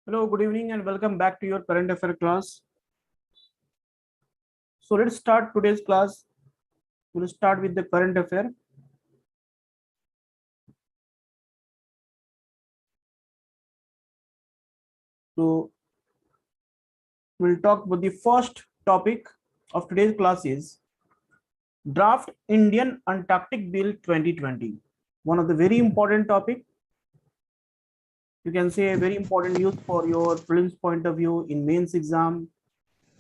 Hello, good evening and welcome back to your current affair class. So let's start today's class. We'll start with the current affair. So we'll talk about the first topic of today's class is Draft Indian Antarctic Bill 2020. One of the very important topic. You can say a very important use for your prelims point of view in mains exam.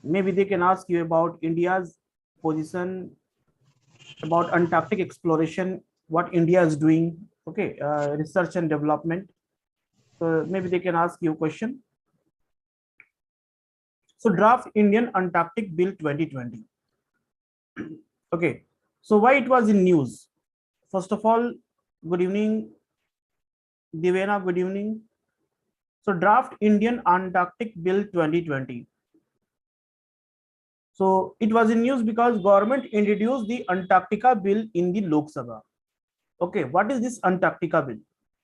Maybe they can ask you about India's position, about Antarctic exploration, what India is doing, okay, research and development. So maybe they can ask you a question. So draft Indian Antarctic Bill 2020. Okay, so why it was in news? First of all, good evening, Divena, good evening. So draft Indian Antarctic Bill 2020. So it was in news because government introduced the Antarctica Bill in the Lok Sabha. Okay, what is this Antarctica Bill?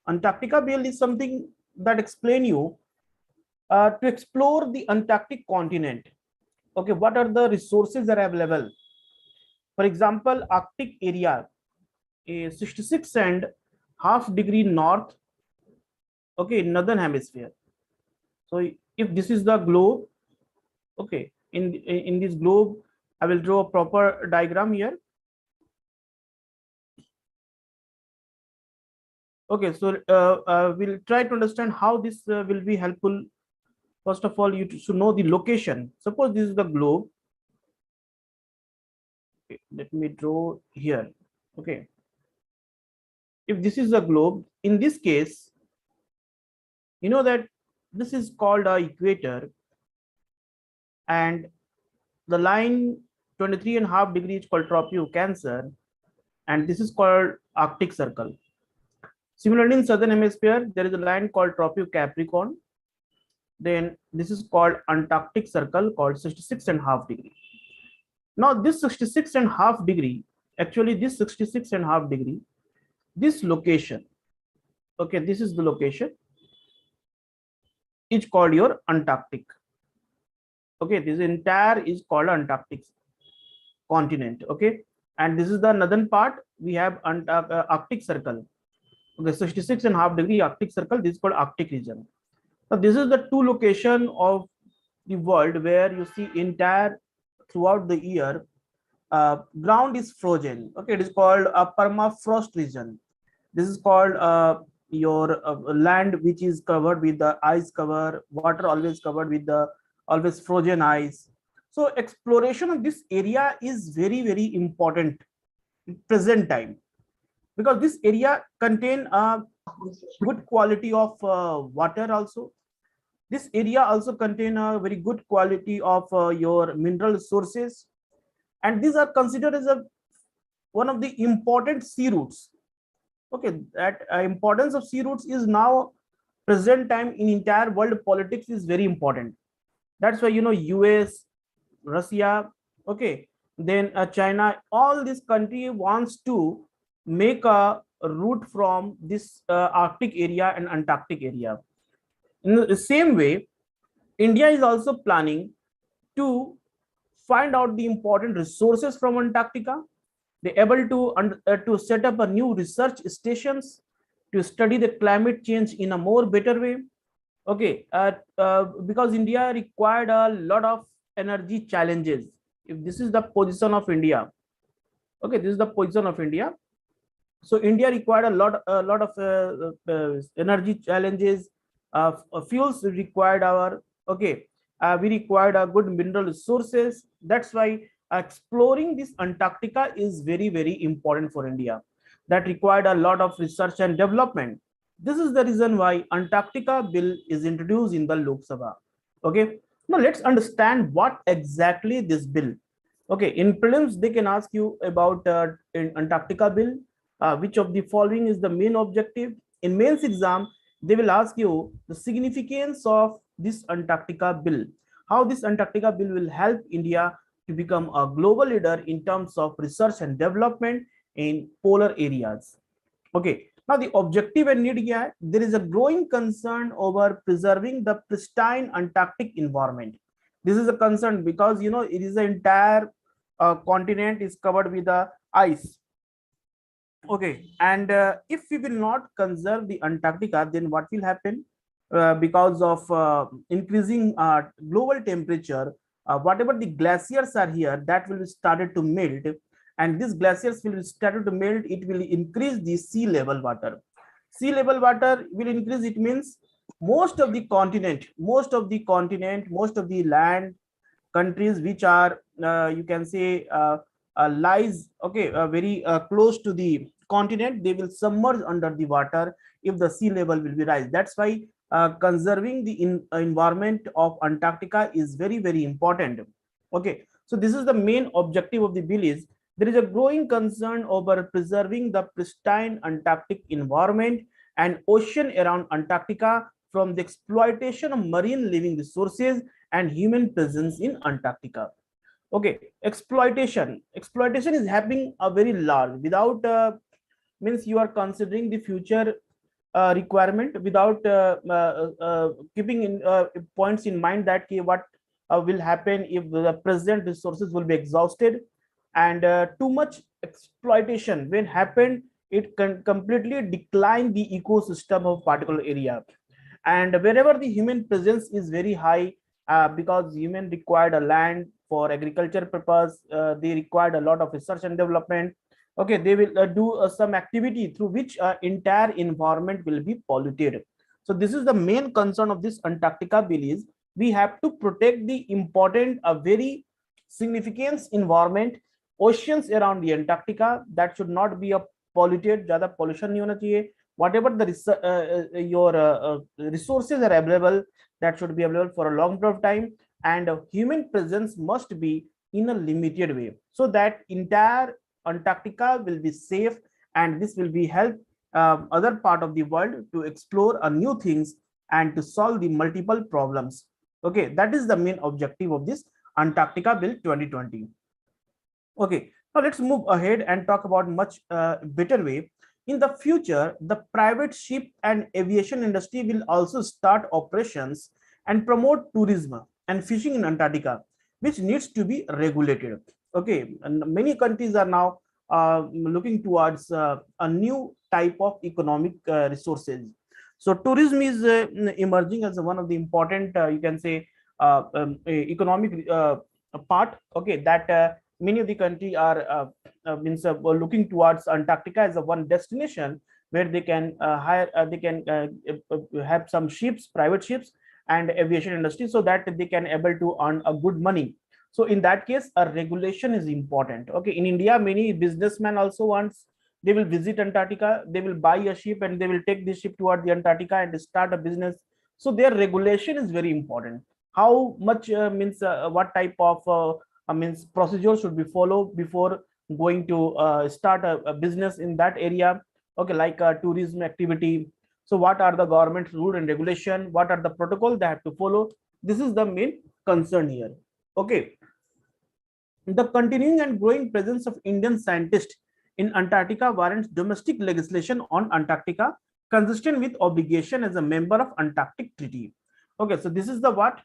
Antarctica Bill is something that explain you to explore the Antarctic continent. Okay, what are the resources that are available? For example, Arctic area, a 66.5 degree north, okay, northern hemisphere. So if this is the globe, okay, in this globe, I will draw a proper diagram here. Okay, so we'll try to understand how this will be helpful. First of all, you should know the location. Suppose this is the globe. Okay, let me draw here. Okay, if this is the globe, in this case, you know that this is called a equator, and the line 23.5 degrees called Tropic Cancer, and this is called Arctic Circle. Similarly, in southern hemisphere, there is a line called Tropic Capricorn. Then this is called Antarctic Circle, called 66.5 degree. Now this 66.5 degree, actually this 66.5 degree, this location, okay, this is the location, is called your Antarctic. Okay, this entire is called Antarctic continent. Okay, and this is the northern part. We have Arctic Circle. Okay, 66.5 degree Arctic Circle. This is called Arctic region. Now this is the two location of the world where you see entire throughout the year ground is frozen. Okay, it is called a permafrost region. This is called your land which is covered with the ice cover, water always covered with the always frozen ice. So exploration of this area is very, very important in present time, because this area contain a good quality of water also. This area also contain a very good quality of your mineral sources, and these are considered as one of the important sea routes. Okay, that importance of sea routes is now present time in entire world politics is very important. That's why, you know, US, Russia, okay, then China, all this country wants to make a route from this Arctic area and Antarctic area. In the same way, India is also planning to find out the important resources from Antarctica. They're able to set up a new research stations to study the climate change in a more better way. Okay, because India required a lot of energy challenges. If this is the position of India, okay, this is the position of India. So India required a lot of energy challenges. Fuels required our, okay, we required a good mineral resources. That's why exploring this Antarctica is very, very important for India. That required a lot of research and development. This is the reason why Antarctica bill is introduced in the Lok Sabha. Okay, now let's understand what exactly this bill. Okay, in prelims they can ask you about in Antarctica bill, which of the following is the main objective. In mains exam they will ask you the significance of this Antarctica bill, how this Antarctica bill will help India to become a global leader in terms of research and development in polar areas. Okay, Now the objective and need here, there is a growing concern over preserving the pristine Antarctic environment. This is a concern because it is the entire continent is covered with the ice. Okay, and if we will not conserve the Antarctica, then what will happen? Because of increasing global temperature, whatever the glaciers are here, that will be started to melt, and these glaciers will be started to melt. It will increase the sea level water. Sea level water will increase. It means most of the continent, most of the land countries which are you can say lies okay very close to the continent, they will submerge under the water if the sea level will be rise. That's why conserving the environment of Antarctica is very very important. Okay, so this is the main objective of the bill. Is there is a growing concern over preserving the pristine Antarctic environment and ocean around Antarctica from the exploitation of marine living resources and human presence in Antarctica. Okay, exploitation is happening a very large without means you are considering the future requirement without keeping in points in mind that what will happen if the present resources will be exhausted, and too much exploitation when happened, it can completely decline the ecosystem of particular area. And wherever the human presence is very high, because human required a land for agriculture purpose, they required a lot of research and development. Okay, they will do some activity through which entire environment will be polluted. So this is the main concern of this Antarctica bill. Is we have to protect the important very significant environment, oceans around the Antarctica, that should not be a polluted. Zyada pollution nahi hona chahiye. Whatever the your resources are available, that should be available for a long period of time, and human presence must be in a limited way, so that entire Antarctica will be safe, and this will be help other part of the world to explore new things and to solve the multiple problems. Okay, that is the main objective of this Antarctica bill 2020. Okay, now let's move ahead and talk about much better way. In the future, the private ship and aviation industry will also start operations and promote tourism and fishing in Antarctica, which needs to be regulated. Okay, and many countries are now looking towards a new type of economic resources. So tourism is emerging as one of the important, you can say, economic part. Okay, that many of the country are means looking towards Antarctica as a one destination where they can hire, they can have some ships, private ships, and aviation industry, so that they can able to earn a good money. So in that case, a regulation is important. Okay, in India, many businessmen also wants, they will visit Antarctica, they will buy a ship and they will take this ship toward the Antarctica and start a business. So their regulation is very important. How much means what type of means procedure should be followed before going to start a business in that area. Okay, like tourism activity. So what are the government rule and regulation? What are the protocol they have to follow? This is the main concern here. Okay, the continuing and growing presence of Indian scientists in Antarctica warrants domestic legislation on Antarctica consistent with obligation as a member of Antarctic Treaty. Okay, so this is the what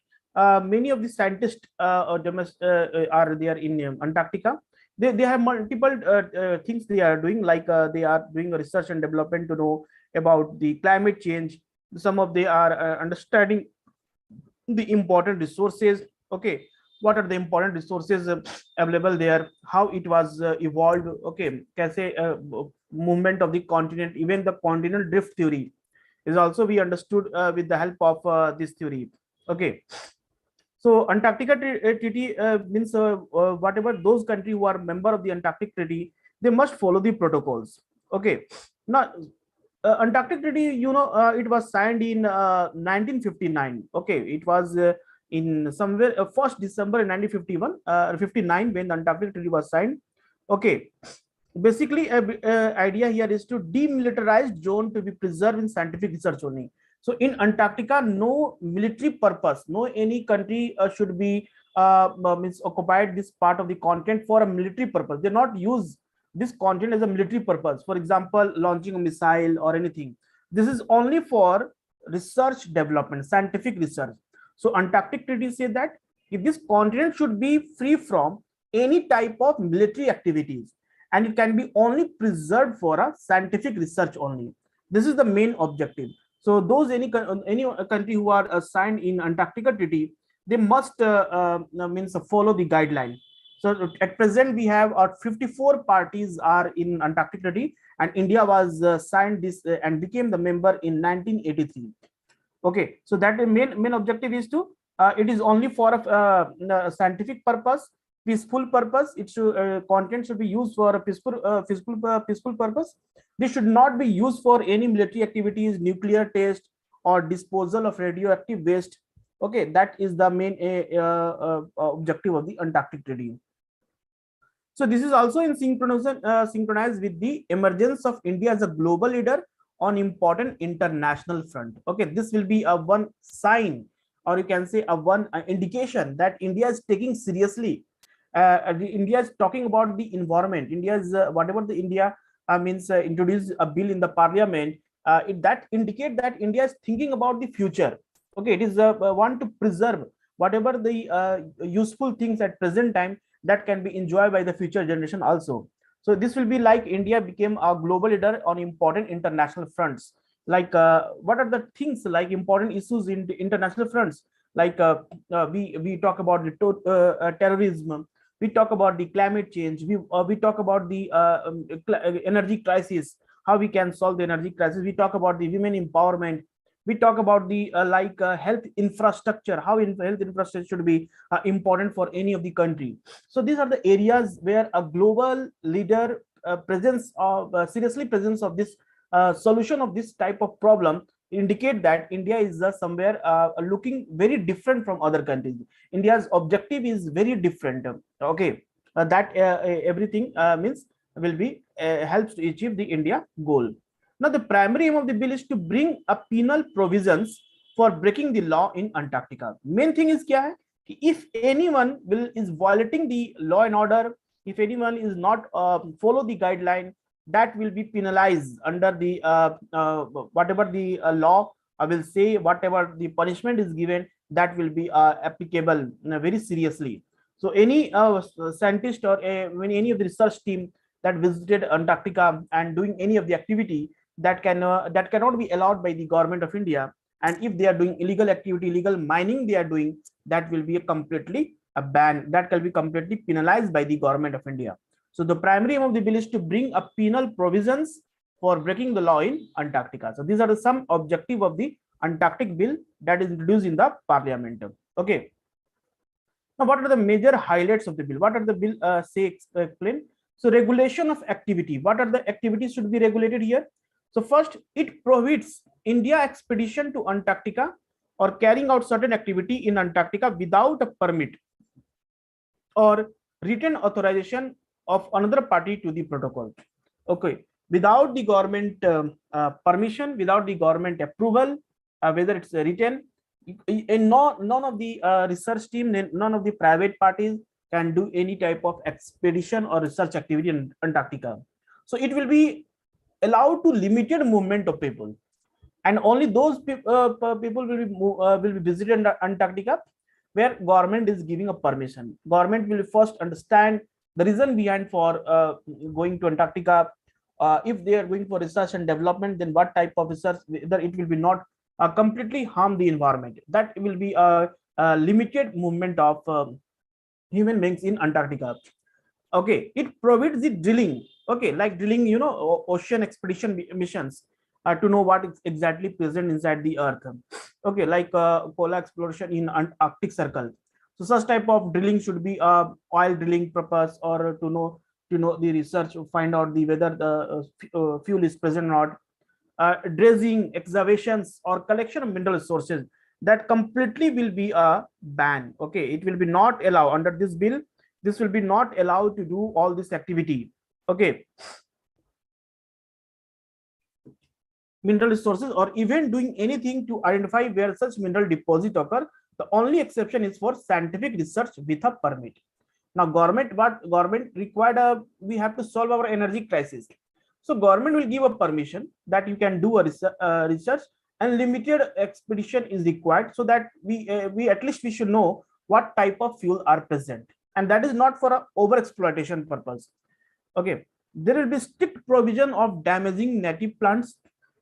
many of the scientists are there in Antarctica. They have multiple things they are doing, like they are doing research and development to know about the climate change. Some of they are understanding the important resources. Okay, what are the important resources available there, how it was evolved. Okay, can say movement of the continent, even the continental drift theory is also we understood with the help of this theory. Okay, so Antarctica Treaty means whatever those countries who are member of the Antarctic Treaty, they must follow the protocols. Okay, now Antarctic Treaty, it was signed in 1959. Okay, it was in somewhere 1st December 1951 59 when the Antarctic Treaty was signed. Okay, basically idea here is to demilitarized zone to be preserved in scientific research only. So in Antarctica, no military purpose, no any country should be means occupied this part of the continent for a military purpose. They not use this content as a military purpose, for example launching a missile or anything, this is only for research development, scientific research. So Antarctic Treaty say that if this continent should be free from any type of military activities, and it can be only preserved for a scientific research only. This is the main objective. So those any country who are signed in Antarctica Treaty, they must means follow the guideline. So at present we have 54 parties are in Antarctic Treaty, and India was signed this and became the member in 1983. Okay, so that the main objective is to it is only for a scientific purpose, peaceful purpose. It should content should be used for a peaceful purpose. This should not be used for any military activities, nuclear test, or disposal of radioactive waste. Okay, that is the main objective of the Antarctic Treaty. So this is also in synchronized with the emergence of India as a global leader on important international front. Okay, this will be a one sign, or you can say a one indication that India is taking seriously. India is talking about the environment. India is whatever the India means introduce a bill in the parliament. That indicate that India is thinking about the future. Okay, it is want to preserve whatever the useful things at present time that can be enjoyed by the future generation also. So this will be like India became a global leader on important international fronts. Like what are the things like important issues in the international fronts? Like we talk about the terrorism, we talk about the climate change, we talk about the energy crisis, how we can solve the energy crisis. We talk about the women empowerment. We talk about the health infrastructure, how health infrastructure should be important for any of the country. So these are the areas where a global leader presence of seriously presence of this solution of this type of problem indicate that India is somewhere looking very different from other countries. India's objective is very different. Okay, that everything means will be helps to achieve the India goal. Now, the primary aim of the bill is to bring a penal provisions for breaking the law in Antarctica. Main thing is kya hai? If anyone is violating the law and order, if anyone is not follow the guideline, that will be penalized under the whatever the law will say, whatever the punishment is given, that will be applicable very seriously. So any scientist or any of the research team that visited Antarctica and doing any of the activity, that cannot be allowed by the government of India. And if they are doing illegal activity, illegal mining they are doing, that will be completely a ban, that can be completely penalized by the government of India. So the primary aim of the bill is to bring a penal provisions for breaking the law in Antarctica. So these are some objective of the Antarctic bill that is introduced in the parliament. Okay, now what are the major highlights of the bill? What are the bill explain? So regulation of activity, what are the activities should be regulated here? So first, it prohibits India expedition to Antarctica or carrying out certain activity in Antarctica without a permit or written authorization of another party to the protocol. Okay, without the government permission, without the government approval, whether it's written, none of the research team, none of the private parties can do any type of expedition or research activity in Antarctica. So it will be allowed to limited movement of people, and only those people will be visited Antarctica where government is giving a permission. Government will first understand the reason behind for going to Antarctica. If they are going for research and development, then what type of research, whether it will be not completely harm the environment. That will be a limited movement of human beings in Antarctica. Okay, it prohibits the drilling. Okay, like drilling, ocean expedition missions to know what is exactly present inside the earth. Okay, like polar exploration in Arctic Circle. So such type of drilling should be oil drilling purpose, or to know the research, find out the whether the fuel is present or not. Dredging, excavations, or collection of mineral resources, that completely will be a ban. Okay, it will be not allowed under this bill. This will be not allowed to do all this activity. Okay, mineral resources, or even doing anything to identify where such mineral deposit occur. The only exception is for scientific research with a permit. Now what government required, we have to solve our energy crisis. So government will give a permission that you can do a research, and limited expedition is required, so that we at least we should know what type of fuel are present, and that is not for a over exploitation purpose. Okay, there will be strict provision of damaging native plants.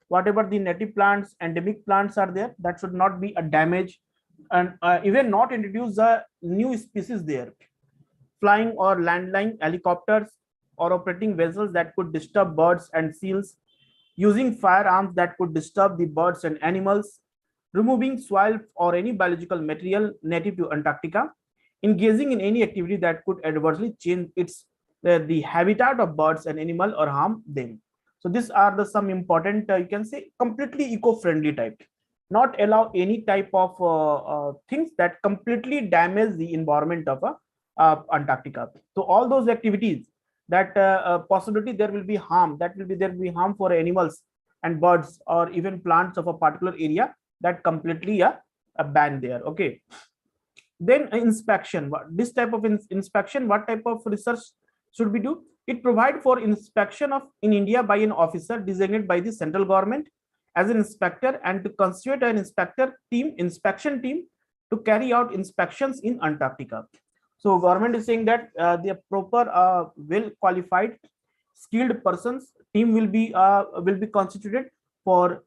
Whatever the native plants, endemic plants are there, that should not be a damage, and even not introduce a new species there. Flying or landline helicopters or operating vessels that could disturb birds and seals, using firearms that could disturb the birds and animals, removing soil or any biological material native to Antarctica, engaging in any activity that could adversely change the habitat of birds and animal or harm them. So these are the some important, you can say, completely eco-friendly type. Not allow any type of things that completely damage the environment of Antarctica. So all those activities that possibility there will be harm, there will be harm for animals and birds or even plants of a particular area, that completely a ban there. Okay, then inspection. This type of inspection, what type of research should we do? It provide for inspection of in India by an officer designated by the central government as an inspector, and to constitute an inspection team to carry out inspections in Antarctica. So government is saying that the proper well qualified skilled persons team will be constituted for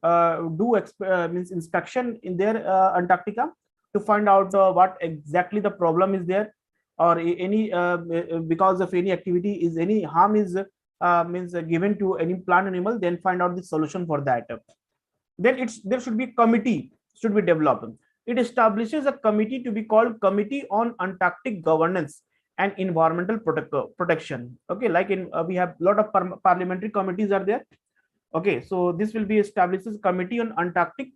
means inspection in their Antarctica, to find out what exactly the problem is there, or any because of any activity is any harm is means given to any plant animal, then find out the solution for that. Then there should be a committee should be developed. It establishes a committee to be called Committee on Antarctic Governance and Environmental Protection. Okay, like in we have a lot of parliamentary committees are there. Okay, so this will be established as Committee on Antarctic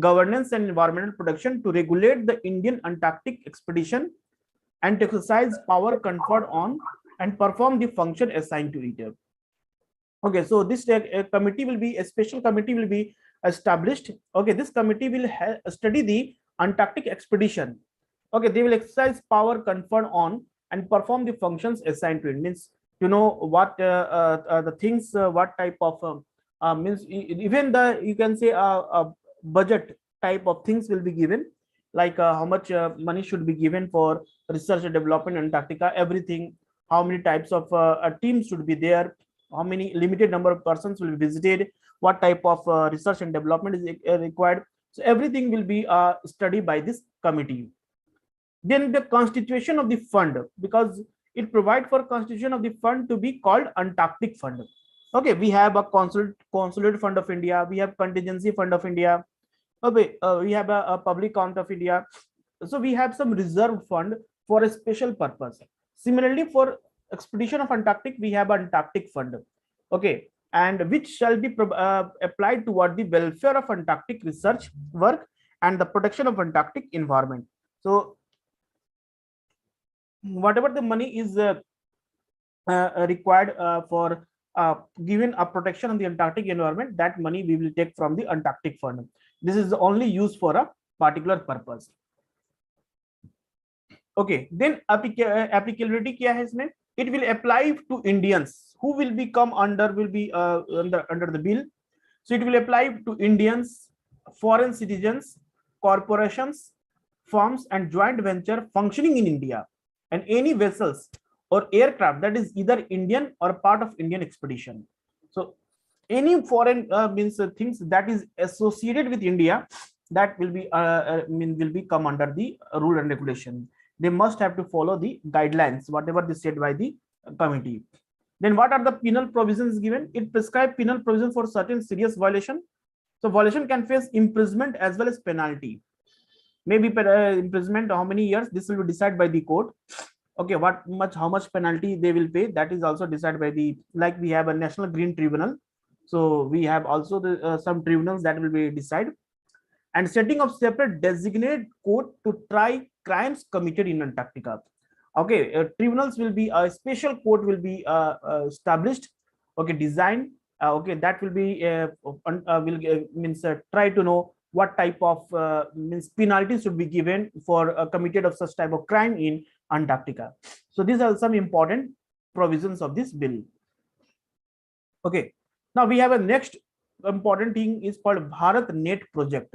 Governance and Environmental Protection to regulate the Indian Antarctic expedition and to exercise power conferred on and perform the function assigned to it. Okay, so this committee will be a special committee will be established. Okay, this committee will study the Antarctic expedition. Okay, they will exercise power conferred on and perform the functions assigned to it. Means to know what the things, what type of means even the you can say budget type of things will be given, like how much money should be given for research and development in Antarctica, everything, how many types of teams should be there, how many limited number of persons will be visited, what type of research and development is required. So everything will be studied by this committee. Then the constitution of the fund, because it provides for constitution of the fund to be called Antarctic Fund. Okay, we have a consulate fund of India, we have contingency fund of India. Okay, we have a public account of India. So we have some reserve fund for a special purpose. Similarly, for expedition of Antarctic, we have Antarctic Fund. Okay, and which shall be applied toward the welfare of Antarctic research work and the protection of Antarctic environment. So whatever the money is required for given a protection of the Antarctic environment, that money we will take from the Antarctic Fund. This is only used for a particular purpose. Okay, then applicability kya hai isme? It will apply to Indians who will become under the bill. So it will apply to Indians, foreign citizens, corporations, firms and joint venture functioning in India, and any vessels or aircraft that is either Indian or part of Indian expedition. So any foreign means things that is associated with India, that will be will be come under the rule and regulation. They must have to follow the guidelines, whatever is said by the committee. Then what are the penal provisions given? It prescribes penal provision for certain serious violation. So violation can face imprisonment as well as penalty. Maybe imprisonment how many years, this will be decided by the court. Okay, how much penalty they will pay, that is also decided by the, like we have a National Green Tribunal. So we have also the some tribunals that will be decided, and setting of separate designated court to try crimes committed in Antarctica. Okay, tribunals will be a special court will be established. Okay, designed. Okay, that will be means try to know what type of means penalties should be given for committed of such type of crime in Antarctica. So these are some important provisions of this bill. Okay, now we have a next important thing is called Bharat Net project.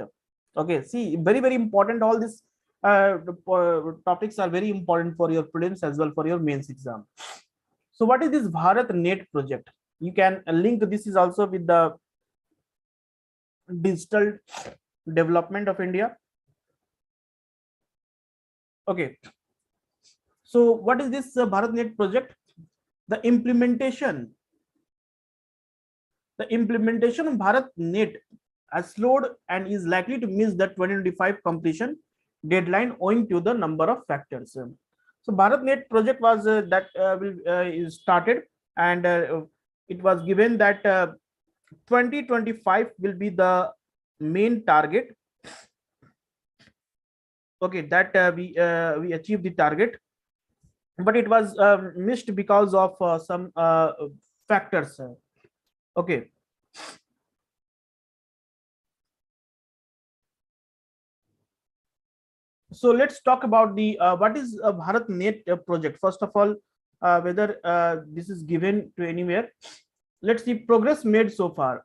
Okay, see, very important. All these topics are very important for your prelims as well for your mains exam. So what is this Bharat Net project? You can link this is also with the digital development of India. Okay, so what is this Bharat Net project? The implementation of Bharat Net has slowed and is likely to miss the 2025 completion deadline owing to the number of factors. So Bharat Net project was is started, and it was given that 2025 will be the main target. Okay, that we achieved the target, but it was missed because of some factors. Okay. So let's talk about the what is a Bharat Net project. First of all, whether this is given to anywhere. Let's see progress made so far.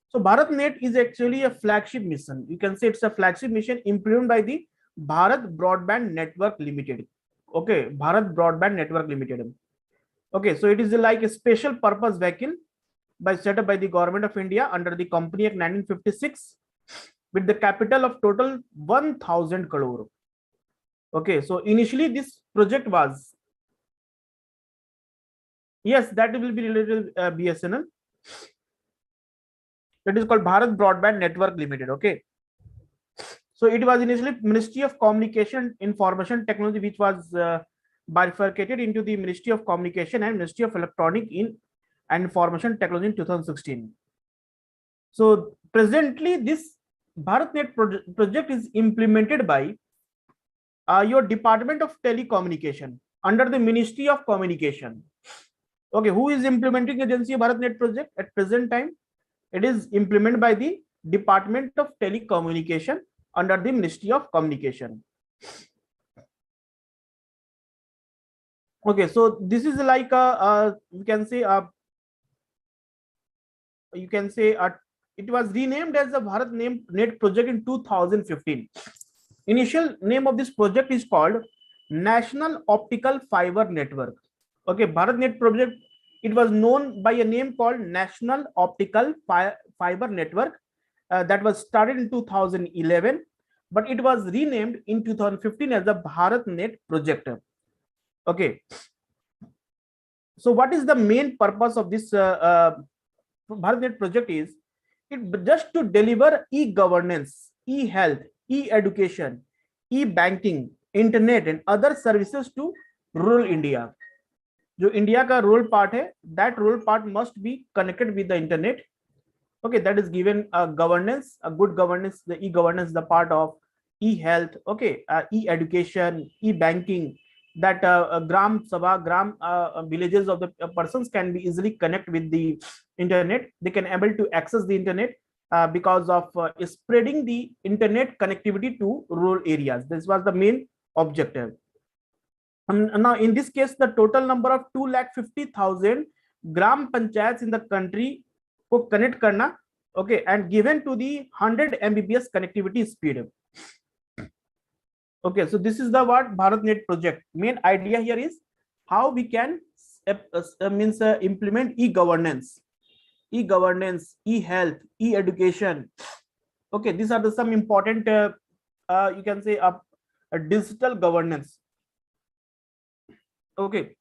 So Bharat Net is actually a flagship mission. You can say it's a flagship mission implemented by the Bharat Broadband Network Limited. Okay, Bharat Broadband Network Limited. Okay, so it is like a special purpose vehicle set up by the government of India under the Company Act 1956 with the capital of total 1000 crore. Okay, so initially this project was, yes, that will be related to BSNL. That is called Bharat Broadband Network Limited. Okay, so it was initially Ministry of Communication Information Technology, which was bifurcated into the Ministry of Communication and Ministry of Electronic and Information Technology in 2016. So presently this BharatNet project is implemented by your Department of Telecommunication under the Ministry of Communication. Okay, who is implementing agency BharatNet project at present time? It is implemented by the Department of Telecommunication under the Ministry of Communication. Okay, so this is like you can say it was renamed as the Bharat Net project in 2015. Initial name of this project is called National Optical Fiber Network. Okay, Bharat Net project, it was known by a name called National Optical Fiber Network that was started in 2011, but it was renamed in 2015 as the Bharat Net project. Okay, so what is the main purpose of this Bharat Net project is it just to deliver e-governance, e-health, e-education, e-banking, internet and other services to rural India. जो India का rural part है, that rural part must be connected with the internet. Okay, that is given a governance, a good governance, the e-governance, the part of e-health, okay, e-education, e-banking, that gram sabha, gram villages of the persons can be easily connect with the internet. They can able to access the internet because of spreading the internet connectivity to rural areas. This was the main objective. Now in this case the total number of 2,50,000 gram panchayats in the country को connect करना, okay, and given to the 100 Mbps connectivity speed. Okay, so this is the what BharatNet project. Main idea here is how we can implement e-governance, e-health, e-education. Okay, these are the some important you can say a digital governance. Okay,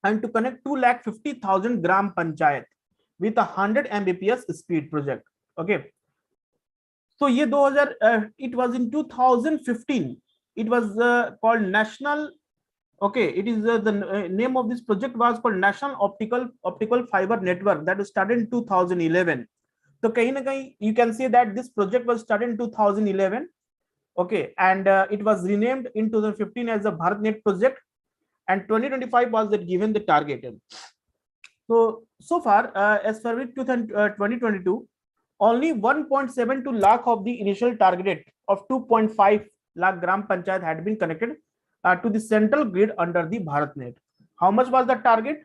and to connect 2,50,000 gram panchayat with 100 Mbps speed project. Okay, so ye 2000 it was in 2015. It was called National. Okay, it is the name of this project was called National Optical Fiber Network that was started in 2011. So kahin na kahin you can say that this project was started in 2011. Okay, and it was renamed in 2015 as the BharatNet project, and 2025 was that given the target. So far as for 2022, only 1.72 lakh of the initial target of 2.5 lakh gram panchayat had been connected to the central grid under the BharatNet. How much was the target?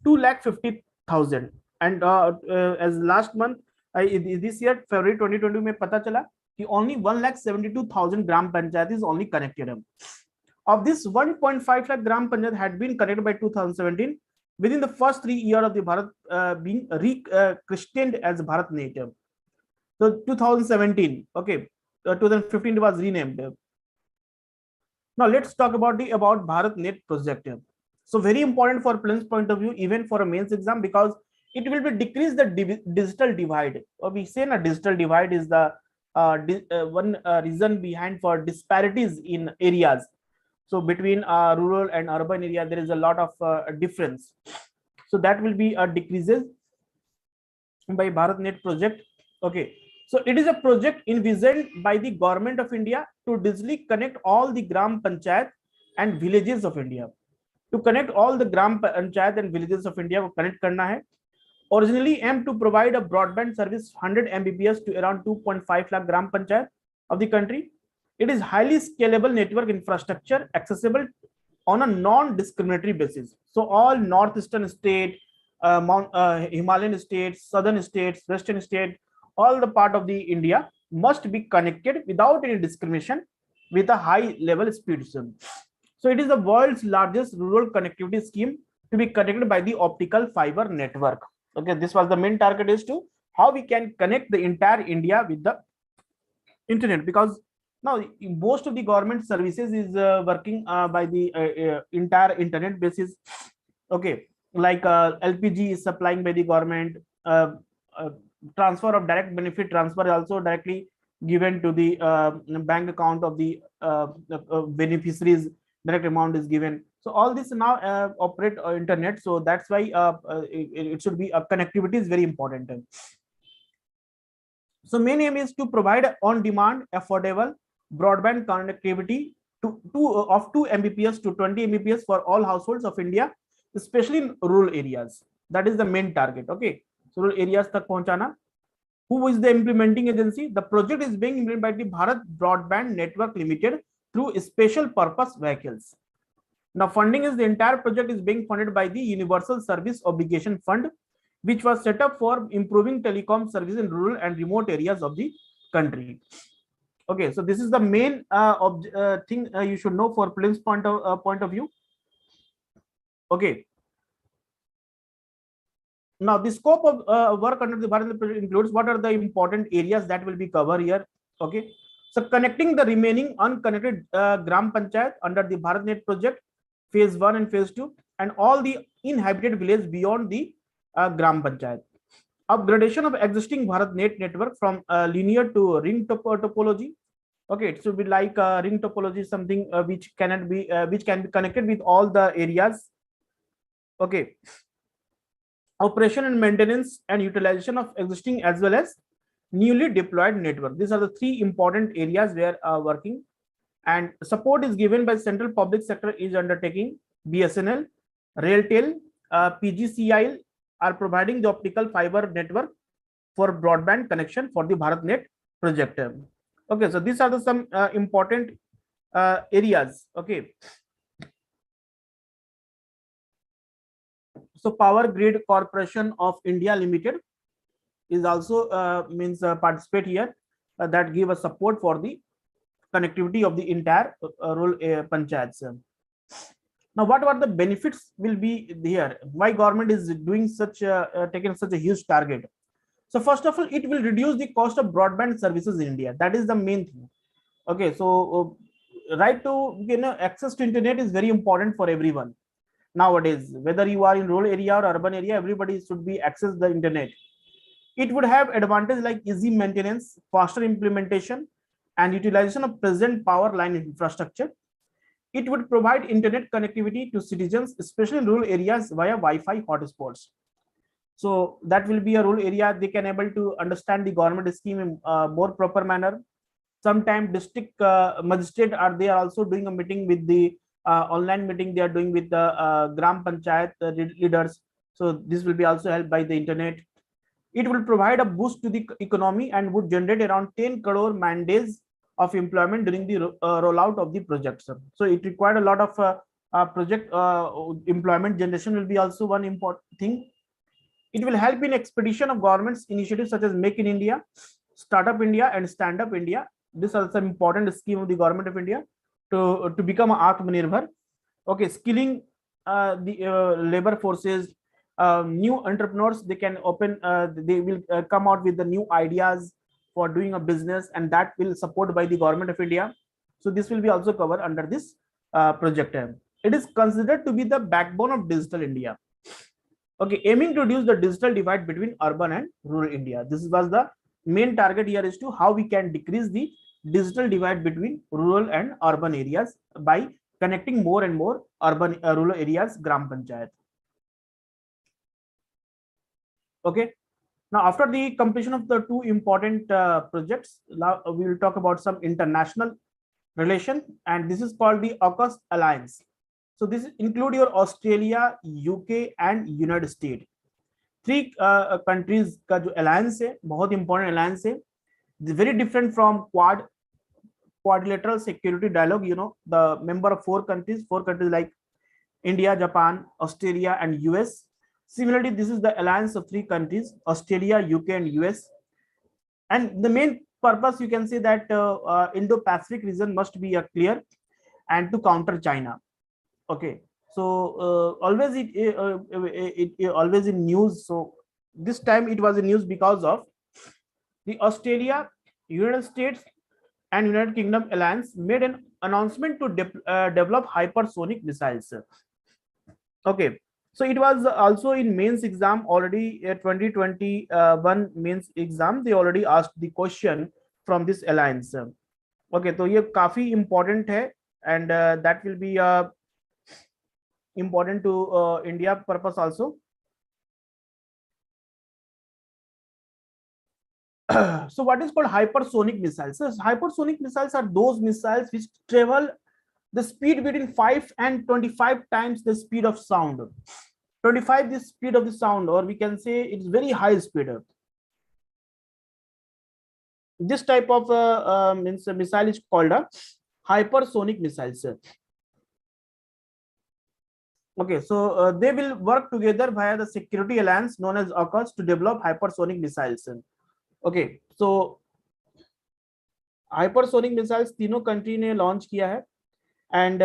2,50,000. And as last month, this year, February 2020, में पता चला कि only 1,72,000 gram panchayat is only connected. Of this, 1.5 lakh gram panchayat had been connected by 2017 within the first 3 years of the Bharat being christened as BharatNet. So 2017, okay, 2015 it was renamed. Now let's talk about the BharatNet project. So very important for prelims point of view, even for a mains exam, because it will be decrease the digital divide. Or we say a digital divide is the one reason behind for disparities in areas. So between rural and urban area, there is a lot of difference. So that will be decreases by BharatNet project. Okay. So it is a project envisioned by the government of India to digitally connect all the gram panchayat and villages of India. To connect all the gram panchayat and villages of India को connect करना है. Originally aimed to provide a broadband service 100 Mbps to around 2.5 lakh gram panchayat of the country. It is highly scalable network infrastructure accessible on a non-discriminatory basis. So all northeastern state, Himalayan states, southern states, western state, all the part of the India must be connected without any discrimination with a high level speed. So it is the world's largest rural connectivity scheme to be connected by the optical fiber network. Okay, this was the main target, is to how we can connect the entire India with the internet, because now most of the government services is working by the entire internet basis. Okay, like LPG is supplying by the government, transfer of direct benefit transfer also directly given to the bank account of the beneficiaries, direct amount is given. So all this now operate internet, so that's why it should be connectivity is very important. So main aim is to provide on demand affordable broadband connectivity of 2 Mbps to 20 Mbps for all households of India, especially in rural areas. That is the main target. Okay, so rural areas tak pahunchana. Who is the implementing agency? The project is being implemented by the Bharat Broadband Network Limited through special purpose vehicles. Now funding is the entire project is being funded by the Universal Service Obligation Fund, which was set up for improving telecom services in rural and remote areas of the country. Okay, so this is the main thing you should know for prelims point of view. Okay. Now the scope of work under the Bharat project includes what are the important areas that will be covered here. Okay, so connecting the remaining unconnected gram panchayat under the BharatNet project phase 1 and phase 2 and all the inhabited villages beyond the gram panchayat. Upgradation of existing BharatNet network from linear to ring topology. Okay, it should be like ring topology, something which can be connected with all the areas. Okay, operation and maintenance and utilization of existing as well as newly deployed network. These are the 3 important areas where working, and support is given by central public sector is undertaking. BSNL, Railtel, PGCIL are providing the optical fiber network for broadband connection for the BharatNet project. Okay, so these are the some important areas. Okay, so Power Grid Corporation of India Limited is also participate here, that give a support for the connectivity of the entire rural panchayats. Now what are the benefits will be here? Why government is doing such taking such a huge target? So first of all, it will reduce the cost of broadband services in India. That is the main thing. Okay, so right to access to internet is very important for everyone nowadays. Whether you are in rural area or urban area, everybody should be access the internet. It would have advantage like easy maintenance, faster implementation, and utilization of present power line infrastructure. It would provide internet connectivity to citizens, especially in rural areas via Wi-Fi hotspots. So that will be a rural area. They can able to understand the government scheme in more proper manner. Sometimes district magistrate are they are also doing a meeting with the online meeting they are doing with the gram panchayat leaders. So this will be also helped by the internet. It will provide a boost to the economy and would generate around 10 crore man days of employment during the rollout of the project. So it required a lot of project employment generation will be also one important thing. It will help in expedition of government's initiatives such as Make in India, Startup India, and Stand Up India. This is some important scheme of the government of India to become Atmanirbhar. Okay, skilling the labor forces, new entrepreneurs. They can open. They will come out with the new ideas for doing a business, and that will support by the government of India. So this will be also covered under this project. It is considered to be the backbone of digital India. Okay, aiming to reduce the digital divide between urban and rural India. This was the main target here, is to how we can decrease the digital divide between rural and urban areas by connecting more and more urban rural areas gram panchayat. Okay, now after the completion of the two important projects, now we will talk about some international relation, and this is called the AUKUS alliance. So this include your Australia, UK and United States. Three countries का जो alliance है, बहुत important alliance है. Very different from quadrilateral security dialogue. You know, the member of four countries like India, Japan, Australia and US. Similarly, this is the alliance of three countries, Australia, UK and US. And the main purpose, you can say that Indo-Pacific region must be clear and to counter China. Okay, so always it always in news. So this time it was in news because of the Australia, United States and United Kingdom alliance made an announcement to develop hypersonic missiles. Okay, so it was also in mains exam already, 2021 mains exam, they already asked the question from this alliance. Okay, so ये काफी important है, and that will be important to India purpose also. So what is called hypersonic missiles? So hypersonic missiles are those missiles which travel the speed between 5 and 25 times the speed of sound. 25 the speed of the sound, or we can say it's very high speed. This type of missile is called a hypersonic missiles. Okay, so they will work together via the security alliance known as AUKUS to develop hypersonic missiles. Okay, so hypersonic missiles तीनों country ने launch किया है, and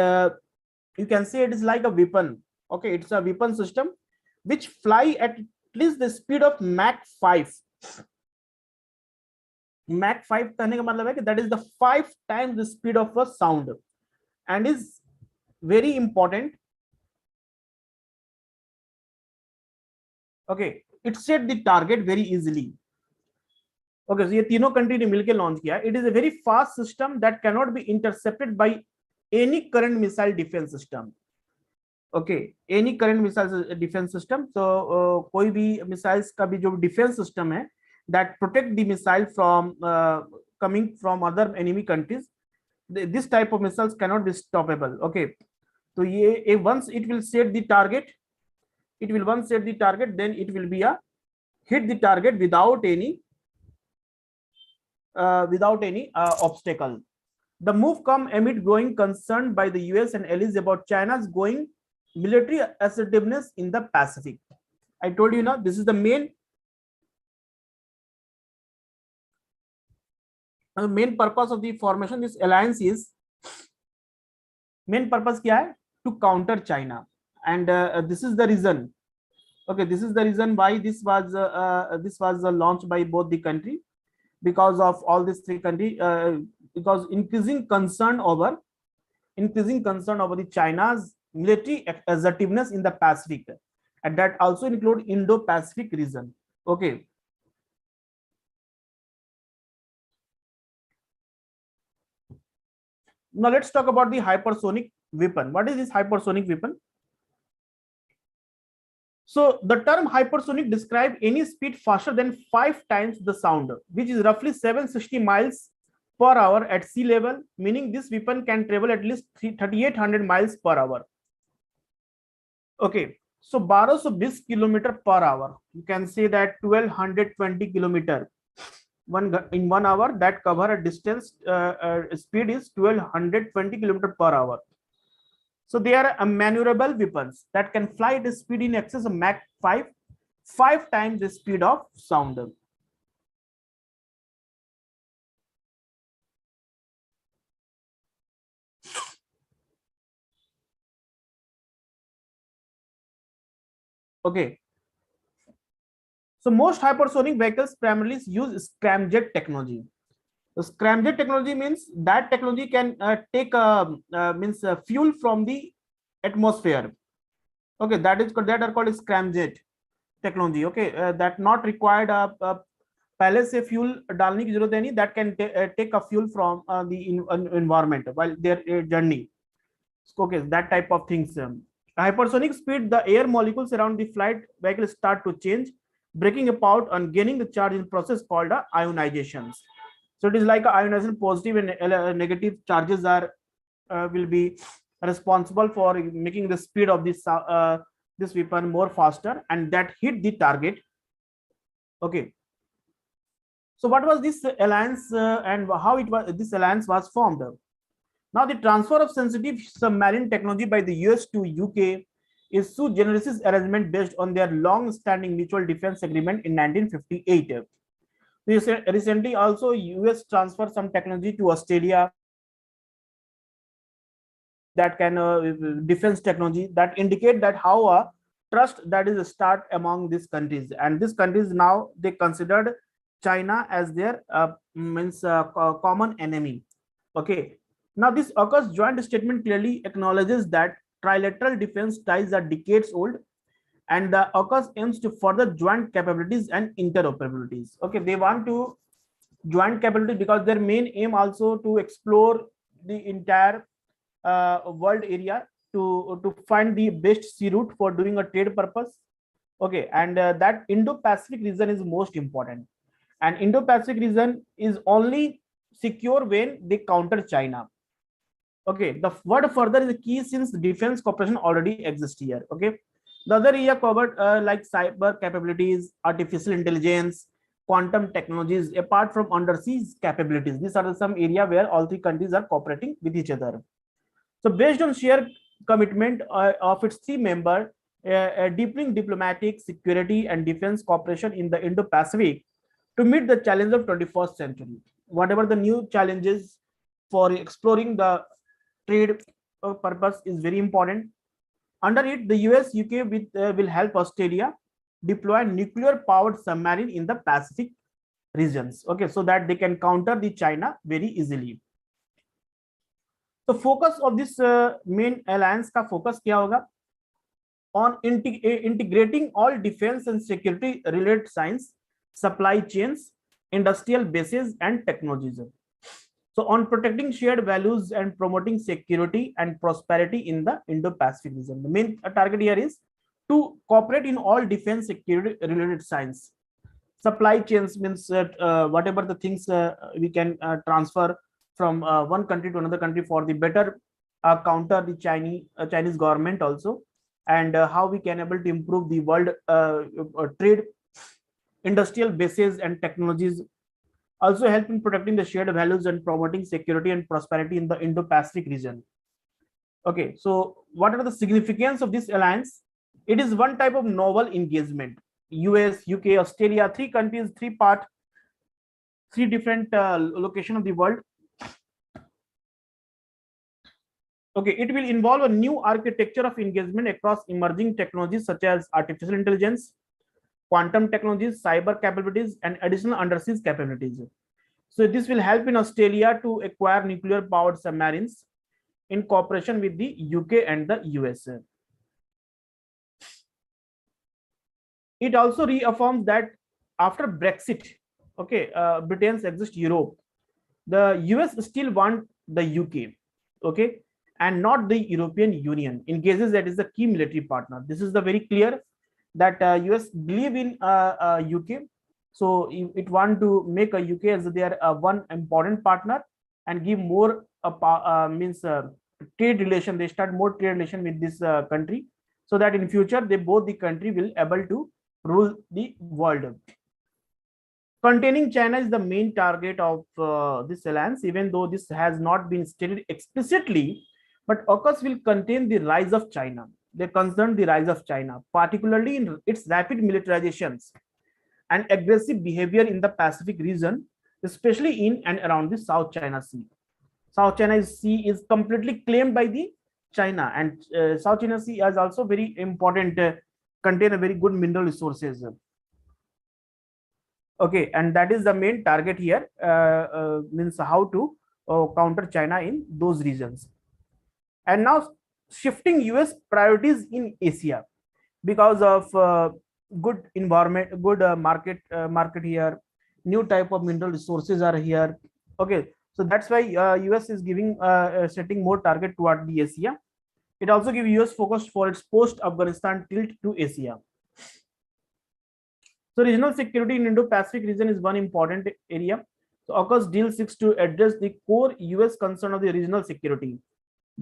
you can say it is like a weapon. Okay, it's a weapon system which fly at least the speed of Mach 5. Mach 5 कहने का मतलब है कि that is the 5 times the speed of a sound, and is very important. Okay, it set the target very easily. Okay, so ये तीनों country ने मिलकर launch किया. It is a very fast system that cannot be intercepted by any current missile defense system. Okay, any current missile defense system. So कोई भी missiles का भी जो defense system है that protect the missile from coming from other enemy countries, this type of missiles cannot be stoppable. Okay, so ये once it will set the target, then it will be a hit the target without any obstacle. The move come amid growing concern by the US and allies about China's growing military assertiveness in the Pacific. I told you now, this is the main purpose of the formation. This alliance is main purpose क्या है? To counter China, and this is the reason. Okay, this is the reason why this was launched by both the country, because of all these three countries, because increasing concern over the China's military assertiveness in the Pacific, and that also include Indo-Pacific region. Okay, now let's talk about the hypersonic weapon. What is this hypersonic weapon? So the term hypersonic describes any speed faster than 5 times the sound, which is roughly 760 miles per hour at sea level, meaning this weapon can travel at least 3800 miles per hour. Okay, So 1220 kilometer per hour. You can say that 1220 kilometer in 1 hour, that cover a distance speed is 1220 kilometer per hour. So they are maneuverable weapons that can fly at a speed in excess of Mach 5, 5 times the speed of sound. Okay. So most hypersonic vehicles primarily use scramjet technology. The scramjet technology means that technology can take fuel from the atmosphere. Okay, that are called scramjet technology. Okay, that not required पहले से fuel डालने की जरूरत है नहीं, that can take a fuel from the environment while their journey. Okay, that type of things. Hypersonic speed, the air molecules around the flight vehicle start to change, breaking apart and gaining the charge in process called ionizations. So it is like ionization, positive and negative charges are will be responsible for making the speed of this weapon more faster, and that hit the target. Okay. So what was this alliance and how this alliance was formed? Now, the transfer of sensitive submarine technology by the US to UK is sui generis arrangement based on their long-standing mutual defense agreement in 1958. Recently, also US transferred some technology to Australia that can defense technology that indicate that how a trust that is a start among these countries, and these countries now they considered China as their common enemy. Okay. Now, this AUKUS joint statement clearly acknowledges that trilateral defense ties are decades old, and the AUKUS aims to further joint capabilities and interoperabilities. Okay, they want to joint capability because their main aim also to explore the entire world area to find the best sea route for doing a trade purpose. Okay, and that Indo-Pacific region is most important, and Indo-Pacific region is only secure when they counter China. Okay, the word further is a key since defense cooperation already exists here. Okay, the other area covered like cyber capabilities, artificial intelligence, quantum technologies, apart from undersea capabilities. These are some area where all three countries are cooperating with each other. So based on sheer commitment of its three members, deepening diplomatic, security, and defense cooperation in the Indo-Pacific to meet the challenge of 21st century. Whatever the new challenges for exploring the trade purpose is very important. Under it, the US, UK will help Australia deploy nuclear-powered submarine in the Pacific regions. Okay, so that they can counter the China very easily. The focus of this main alliance का focus क्या होगा? On integrating all defense and security related science, supply chains, industrial bases, and technologies. So on protecting shared values and promoting security and prosperity in the Indo-Pacific region. The main target here is to cooperate in all defense security related science. Supply chains means whatever the things we can transfer from one country to another country for the better counter the Chinese government also, and how we can able to improve the world trade, industrial bases and technologies, also help in protecting the shared values and promoting security and prosperity in the Indo-Pacific region. Okay, so what are the significance of this alliance? It is one type of novel engagement. US, UK, Australia, three countries, three different location of the world. Okay, it will involve a new architecture of engagement across emerging technologies such as artificial intelligence, quantum technologies, cyber capabilities, and additional undersea capabilities. So this will help in Australia to acquire nuclear-powered submarines in cooperation with the UK and the USA. It also reaffirms that after Brexit, okay, Britain's exit Europe, the US still want the UK, okay, and not the European Union in cases that is the key military partner. This is the very clear that US believe in UK, so it want to make a UK as their one important partner and give more trade relation. They start more trade relation with this country. so that in future both the country will able to rule the world. Containing China is the main target of this alliance, even though this has not been stated explicitly, but AUKUS will contain the rise of China. They concern the rise of China, particularly in its rapid militarizations and aggressive behavior in the Pacific region, especially in and around the South China Sea. South China Sea is completely claimed by the China, and South China Sea is also very important, contain a very good mineral resources. Okay, and that is the main target here, means how to counter China in those regions. And now shifting US priorities in Asia because of good environment, good market here, new type of mineral resources are here. Okay, so that's why US is giving setting more target toward the Asia. It also gives US focus for its post Afghanistan tilt to Asia. So regional security in Indo-Pacific region is one important area. So AUKUS deal seeks to address the core US concern of the regional security,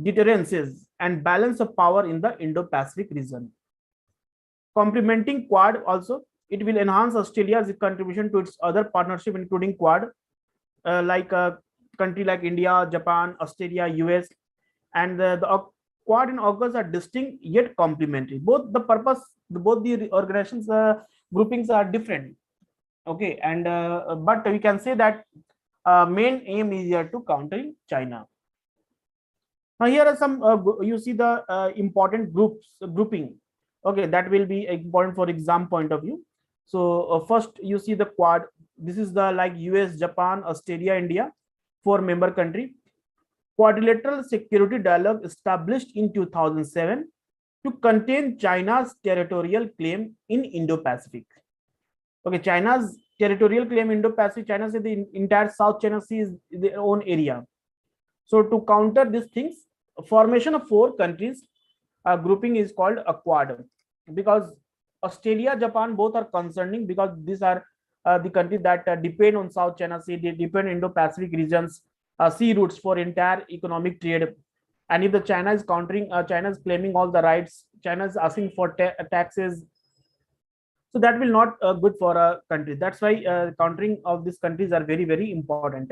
deterrences, and balance of power in the Indo-Pacific region. Complementing Quad also, it will enhance Australia's contribution to its other partnership, including Quad, like a country like India, Japan, Australia, US, and the Quad and AUKUS are distinct yet complementary. Both the organizations groupings are different. Okay, and but we can say that main aim is here to countering China. Now here are some you see the important grouping. Okay, that will be important for exam point of view. So first you see the Quad. This is the like US, Japan, Australia, India, 4 member country. Quadrilateral security dialogue established in 2007 to contain China's territorial claim in Indo-Pacific. Okay, China's territorial claim in Indo-Pacific, China said the entire South China Sea is their own area. So to counter these things, formation of 4 countries grouping is called a Quad, because Australia, Japan both are concerning, because these are the countries that depend on South China Sea, they depend on Indo-Pacific regions, sea routes for entire economic trade. And if the China is countering, China is claiming all the rights, China is asking for taxes, so that will not good for a country. That's why countering of these countries are very, very important.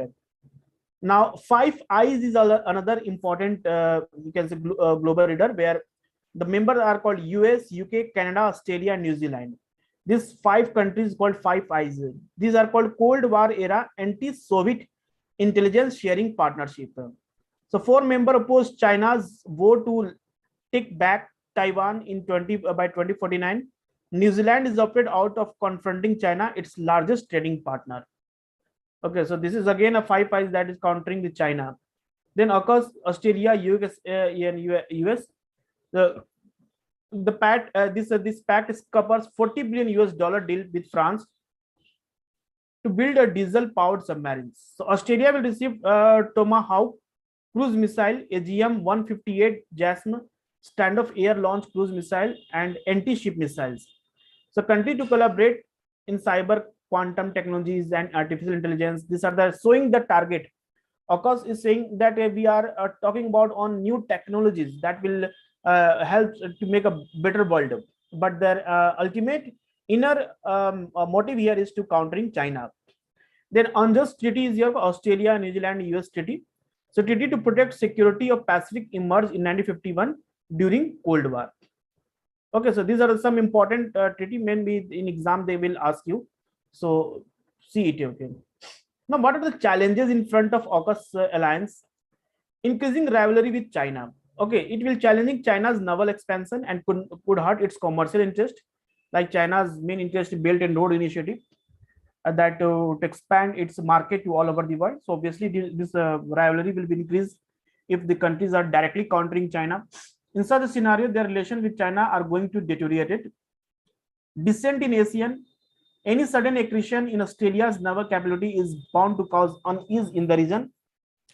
Now 5 eyes is another important you can say global reader, where the members are called US, UK, Canada, Australia, and New Zealand. These 5 countries called 5 eyes. These are called Cold War era anti-Soviet intelligence sharing partnership. So 4 members opposed China's vote to take back Taiwan in by 2049. New Zealand is opted out of confronting China, its largest trading partner. Okay, so this is again a 5 eyes that is countering with China. Then occurs Australia, US. The pact this pact covers $40 billion deal with France to build a diesel-powered submarines. So Australia will receive Tomahawk cruise missile, AGM-158 JASM standoff air launch cruise missile, and anti-ship missiles. So country to collaborate in cyber, quantum technologies, and artificial intelligence. These are the showing the target. AUKUS is saying that we are talking about on new technologies that will help to make a better world. But their ultimate inner motive here is to countering China. Then unjust treaty is here for Australia, New Zealand, US treaty. So treaty to protect security of Pacific emerged in 1951 during Cold War. Okay, so these are some important treaty, mainly in exam they will ask you. So see it. Okay. Now, what are the challenges in front of AUKUS alliance? Increasing rivalry with China. Okay, it will challenging China's naval expansion and could hurt its commercial interest, like China's main interest Belt and Road Initiative, that to expand its market to all over the world. So obviously this rivalry will be increased if the countries are directly countering China. In such a scenario, their relations with China are going to deteriorate. Dissent in ASEAN. Any sudden accretion in Australia's naval capability is bound to cause unease in the region.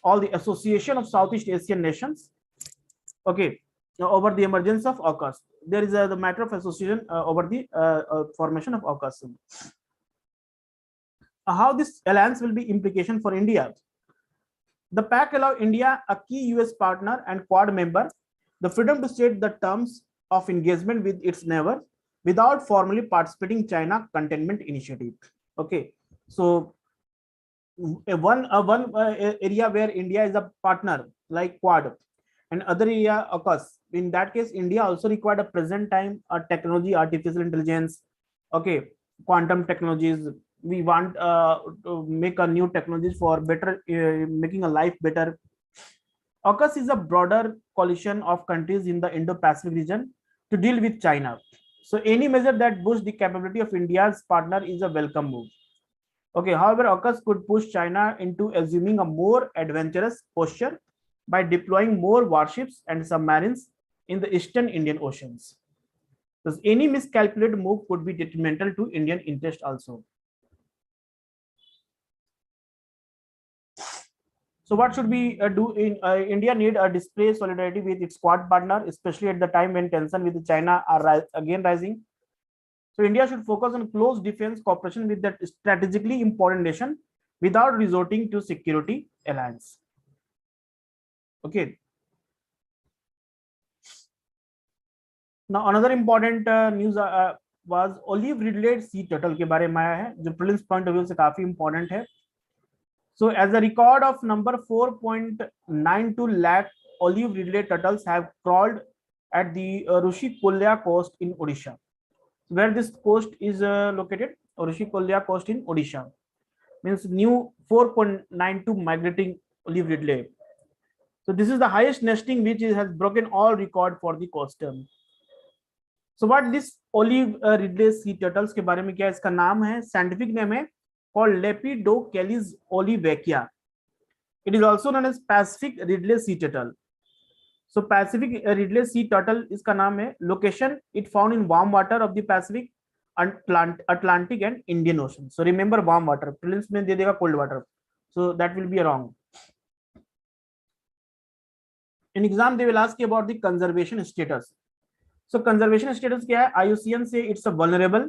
All the association of Southeast Asian nations, okay, over the emergence of AUKUS. There is the matter of association over the formation of AUKUS. How this alliance will be implication for India? The pact allow India, a key US partner and Quad member, the freedom to set the terms of engagement with its neighbor without formally participating China containment initiative. Okay, so one area where India is a partner like Quad, and other area occurs. In that case, India also required a present time technology, artificial intelligence, okay, quantum technologies. We want to make a new technologies for better making a life better. AUKUS is a broader coalition of countries in the Indo-Pacific region to deal with China. So any measure that boosts the capability of India's partner is a welcome move. Okay, however, AUKUS could push China into assuming a more adventurous posture by deploying more warships and submarines in the eastern Indian Oceans. Thus, any miscalculated move could be detrimental to Indian interest also. So what should we do in India need a display solidarity with its Quad partner, especially at the time when tension with China are again rising. So India should focus on close defense cooperation with that strategically important nation without resorting to security alliance. Okay. Now another important news was olive ridley sea turtle के बारे में आया है जो prelims point of view से काफी important है. So as a record of number 4.92 lakh olive ridley turtles have crawled at the Rushikulya coast in Odisha. Where this coast is located, Rushikulya coast in Odisha, means new 4.92 migrating olive ridley. So this is the highest nesting which has broken all record for the coast. So what this olive ridley sea turtles के बारे में क्या इसका नाम है, scientific name है called Lepidocallis olivacea. It is also known as Pacific ridley sea turtle. So Pacific ridley sea turtle इसका नाम है. Location it found in warm water of the Pacific, Atlantic and Indian Ocean. So remember warm water. Prelims में दे देगा cold water. So that will be wrong. In exam they will ask you about the conservation status. So conservation status क्या है? IUCN से it's a vulnerable.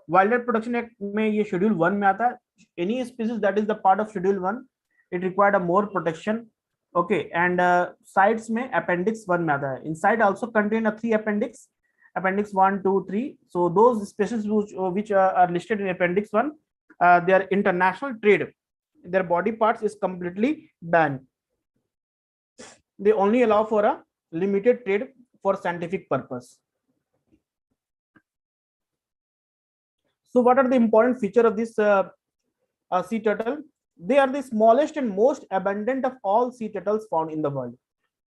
Wildlife Protection Act में ये Schedule 1 में आता है. Any species that is the part of Schedule 1, it required a more protection. Okay, and sites में Appendix 1 में आता है. Inside also contain a 3 appendix, Appendix 1, 2, 3. So those species which are listed in Appendix 1, their international trade, their body parts is completely banned. They only allow for a limited trade for scientific purpose. So what are the important features of this sea turtle? They are the smallest and most abundant of all sea turtles found in the world.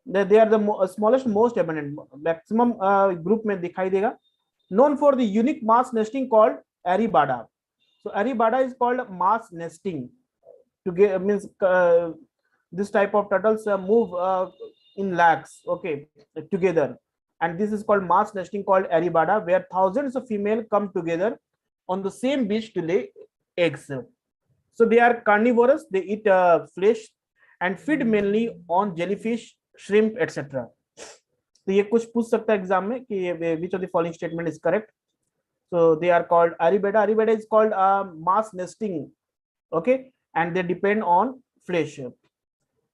They are the smallest, most abundant. Maximum group में दिखाई देगा. Known for the unique mass nesting called aribada. So aribada is called mass nesting. To get means this type of turtles move in lakhs, okay, together, and this is called mass nesting called aribada, where thousands of female come together on the same beach to lay eggs. So they are carnivorous. They eat flesh and feed mainly on jellyfish, shrimp, etc. तो ये कुछ पूछ सकता है exam में कि which of the following statement is correct. So they are called aribada. Aribada is called mass nesting, okay, and they depend on flesh.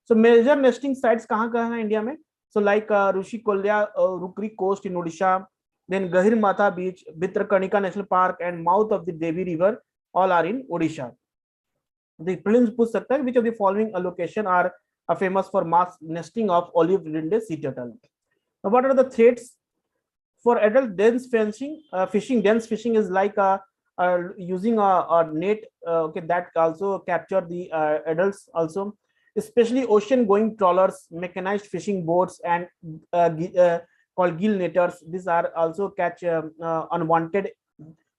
So major nesting sites कहाँ हैं इंडिया में? So like Rushikulya Rukri coast in Odisha, then Gahir Matha beach, Bhitarkanika National Park, and mouth of the Devi River, all are in Odisha. The prelims पूछ सकता है which of the following location are famous for mass nesting of olive ridley sea turtle. Now what are the threats for adult dense fishing? Dense fishing is like using a net, okay, that also capture the adults also, especially ocean going trawlers, mechanized fishing boats, and called gill netters. These are also catch unwanted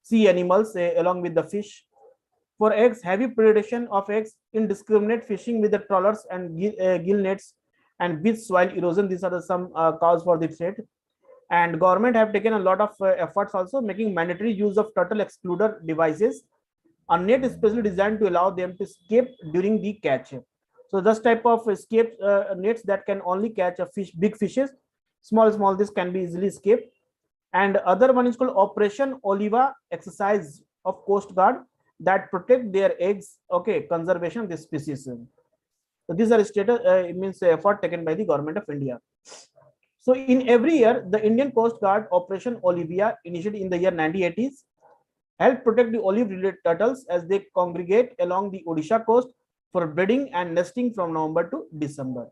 sea animals along with the fish. For eggs, heavy predation of eggs, indiscriminate fishing with the trawlers and gill nets, and beach soil erosion. These are the some cause for the threat. And government have taken a lot of efforts also, making mandatory use of turtle excluder devices, a net especially designed to allow them to escape during the catch. So this type of escape nets that can only catch a fish, big fishes, small this can be easily escaped. And other one is called Operation Oliva exercise of Coast Guard that protect their eggs, okay, conservation of this species. So these are stated, it means effort taken by the government of India. So in every year, the Indian Coast Guard Operation Olivia, initiated in the year 1980s, help protect the olive-related turtles as they congregate along the Odisha coast for breeding and nesting from November to December.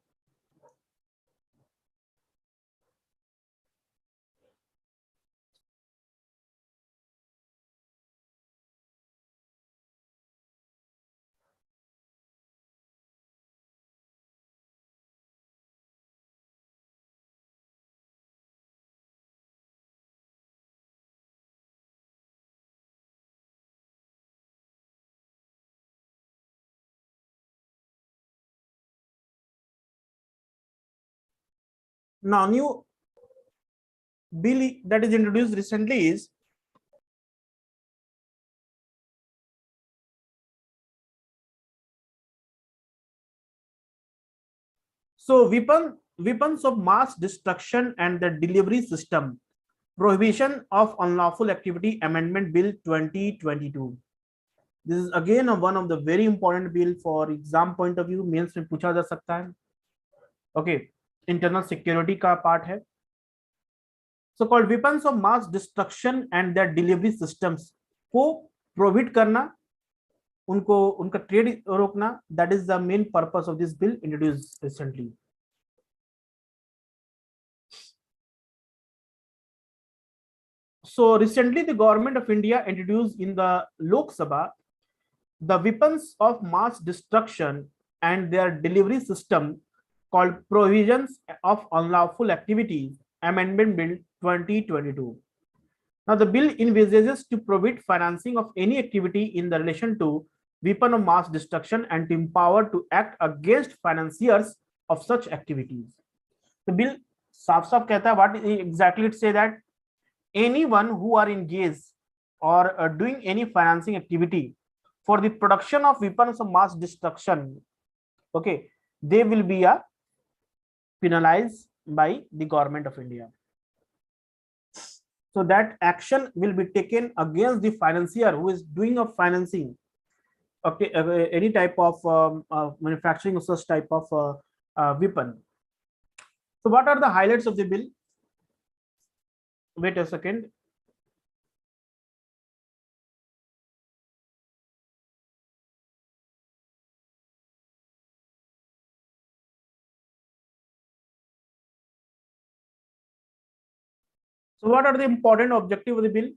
Now, new bill that is introduced recently is so weapons of mass destruction and the delivery system, prohibition of unlawful activity amendment bill 2022. This is again one of the very important bill for exam point of view, mains में पूछा जा सकता है. Okay, internal security का part है. So called weapons of mass destruction and their delivery systems को prohibit करना, उनको उनका ट्रेड रोकना, that is the main purpose of this bill introduced recently. So recently the government of India introduced in the Lok Sabha the weapons of mass destruction and their delivery system called Provisions of Unlawful Activities Amendment Bill 2022. Now the bill envisages to prohibit financing of any activity in the relation to weapon of mass destruction and to empower to act against financiers of such activities. The bill साफ साफ कहता है what exactly it say that anyone who are engaged or doing any financing activity for the production of weapons of mass destruction, okay, they will be penalized by the government of India. So that action will be taken against the financier who is doing a financing, okay, any type of manufacturing of such type of weapon. So what are the highlights of the bill? Wait a second. So what are the important objectives of the bill?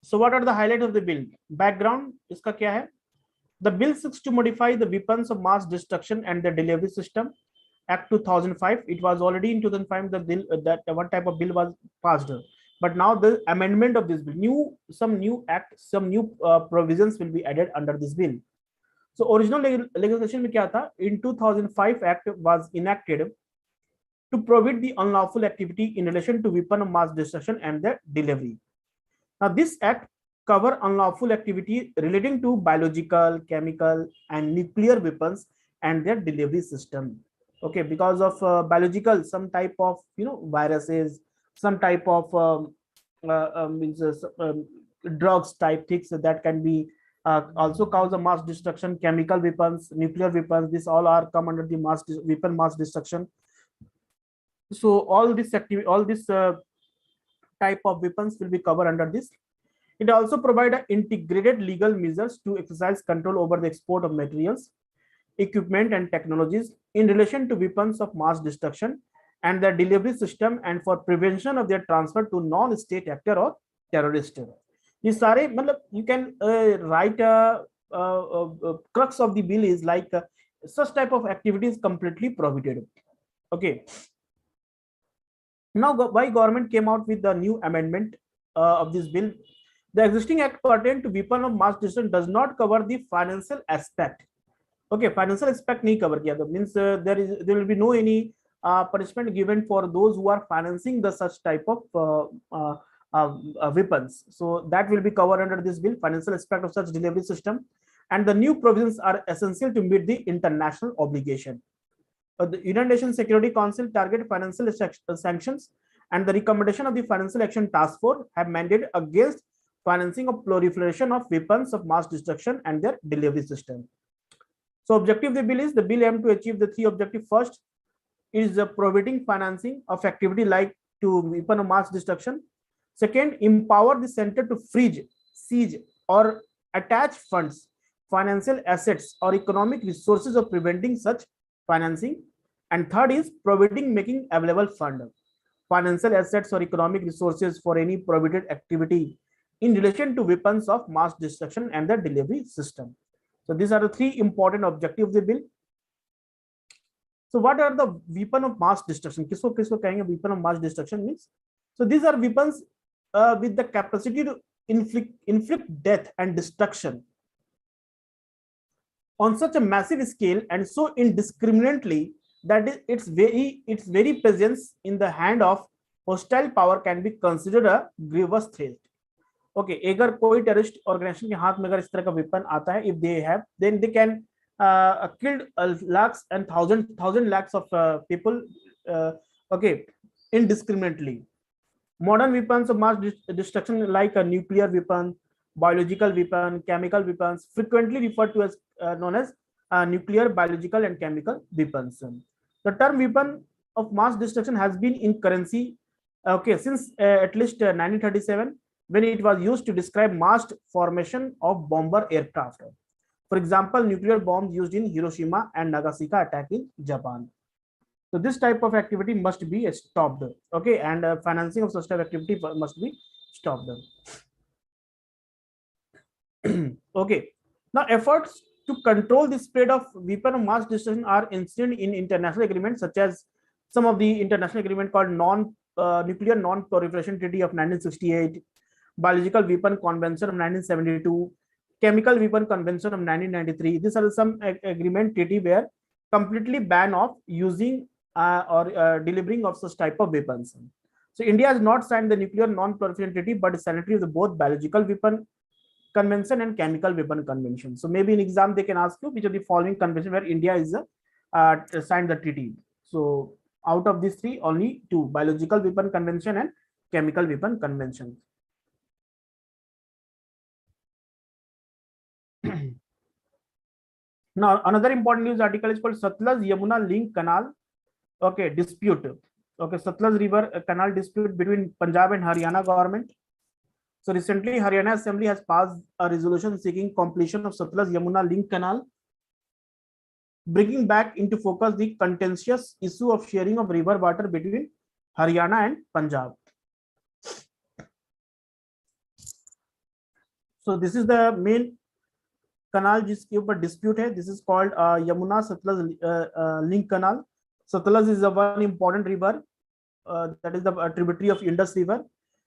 So what are the highlights of the bill? Background इसका क्या है? The bill seeks to modify the weapons of mass destruction and the delivery system Act 2005. It was already in 2005 that one type of bill was passed, but now the amendment of this bill, some new provisions will be added under this bill. So original legislation में क्या था? In 2005 Act was enacted to prohibit the unlawful activity in relation to weapon of mass destruction and their delivery. Now this act cover unlawful activity relating to biological, chemical, and nuclear weapons and their delivery system. Okay, because of biological, some type of viruses, some type of drugs type things that can be also cause a mass destruction. Chemical weapons, nuclear weapons, this all are come under the weapon mass destruction. So all this activity, all this type of weapons will be covered under this. It also provides integrated legal measures to exercise control over the export of materials, equipment, and technologies in relation to weapons of mass destruction and their delivery system, and for prevention of their transfer to non-state actor or terrorist. ये सारे मतलब you can write a crux of the bill is like such type of activities completely prohibited. Okay. Now, why government came out with the new amendment of this bill? The existing act pertaining to weapon of mass destruction does not cover the financial aspect. Okay, financial aspect नहीं cover किया, means there will be no any punishment given for those who are financing the such type of weapons. So that will be covered under this bill, financial aspect of such delivery system, and the new provisions are essential to meet the international obligation. The United Nations Security Council target financial sanctions, and the recommendation of the Financial Action Task Force have mandated against financing of proliferation of weapons of mass destruction and their delivery system. So objective of the bill is, the bill aim to achieve the three objectives. First is providing financing of activity like to weapon of mass destruction. Second, empower the center to freeze, seize, or attach funds, financial assets, or economic resources of preventing such financing. And third is providing making available fund, financial assets, or economic resources for any prohibited activity in relation to weapons of mass destruction and the delivery system. So these are the three important objectives of the bill. So what are the weapon of mass destruction? किसको किसको कहेंगे weapon of mass destruction means? So these are weapons with the capacity to inflict death and destruction on such a massive scale and so indiscriminately that its very presence in the hand of hostile power can be considered a grievous threat. Okay, अगर कोई terrorist organization के हाथ में अगर इस तरह का weapon आता है, if they have, then they can killed lakhs and thousand lakhs of people, okay, indiscriminately. Modern weapons of mass destruction like a nuclear weapon, biological weapon, chemical weapons, frequently referred to as known as nuclear, biological, and chemical weapons. The term weapon of mass destruction has been in currency, okay, since at least 1937, when it was used to describe massed formation of bomber aircraft. For example, nuclear bombs used in Hiroshima and Nagasaki attack in Japan. So this type of activity must be stopped, okay, and financing of such type of activity must be stopped. Okay, now efforts to control the spread of weapon of mass destruction are instilled in international agreements, such as some of the international agreement called Nuclear Non-Proliferation Treaty of 1968, Biological Weapon Convention of 1972, Chemical Weapon Convention of 1993. These are some agreement treaty where completely ban of using or delivering of such type of weapons. So India has not signed the Nuclear Non-Proliferation Treaty, but is signatory of both Biological Weapon Convention and Chemical Weapon Convention. So maybe in exam they can ask you which of the following convention where India is signed the treaty. So out of these three, only two: Biological Weapon Convention and Chemical Weapon Convention. Now another important news article is called Satluj Yamuna Link Canal, okay, dispute. Okay, Satluj River Canal dispute between Punjab and Haryana government. So recently Haryana Assembly has passed a resolution seeking completion of Satluj Yamuna Link Canal, bringing back into focus the contentious issue of sharing of river water between Haryana and Punjab. So this is the main canal जिसके ऊपर dispute है. This is called Yamuna Satluj Link Canal. Satluj is the one important river that is the tributary of Indus River,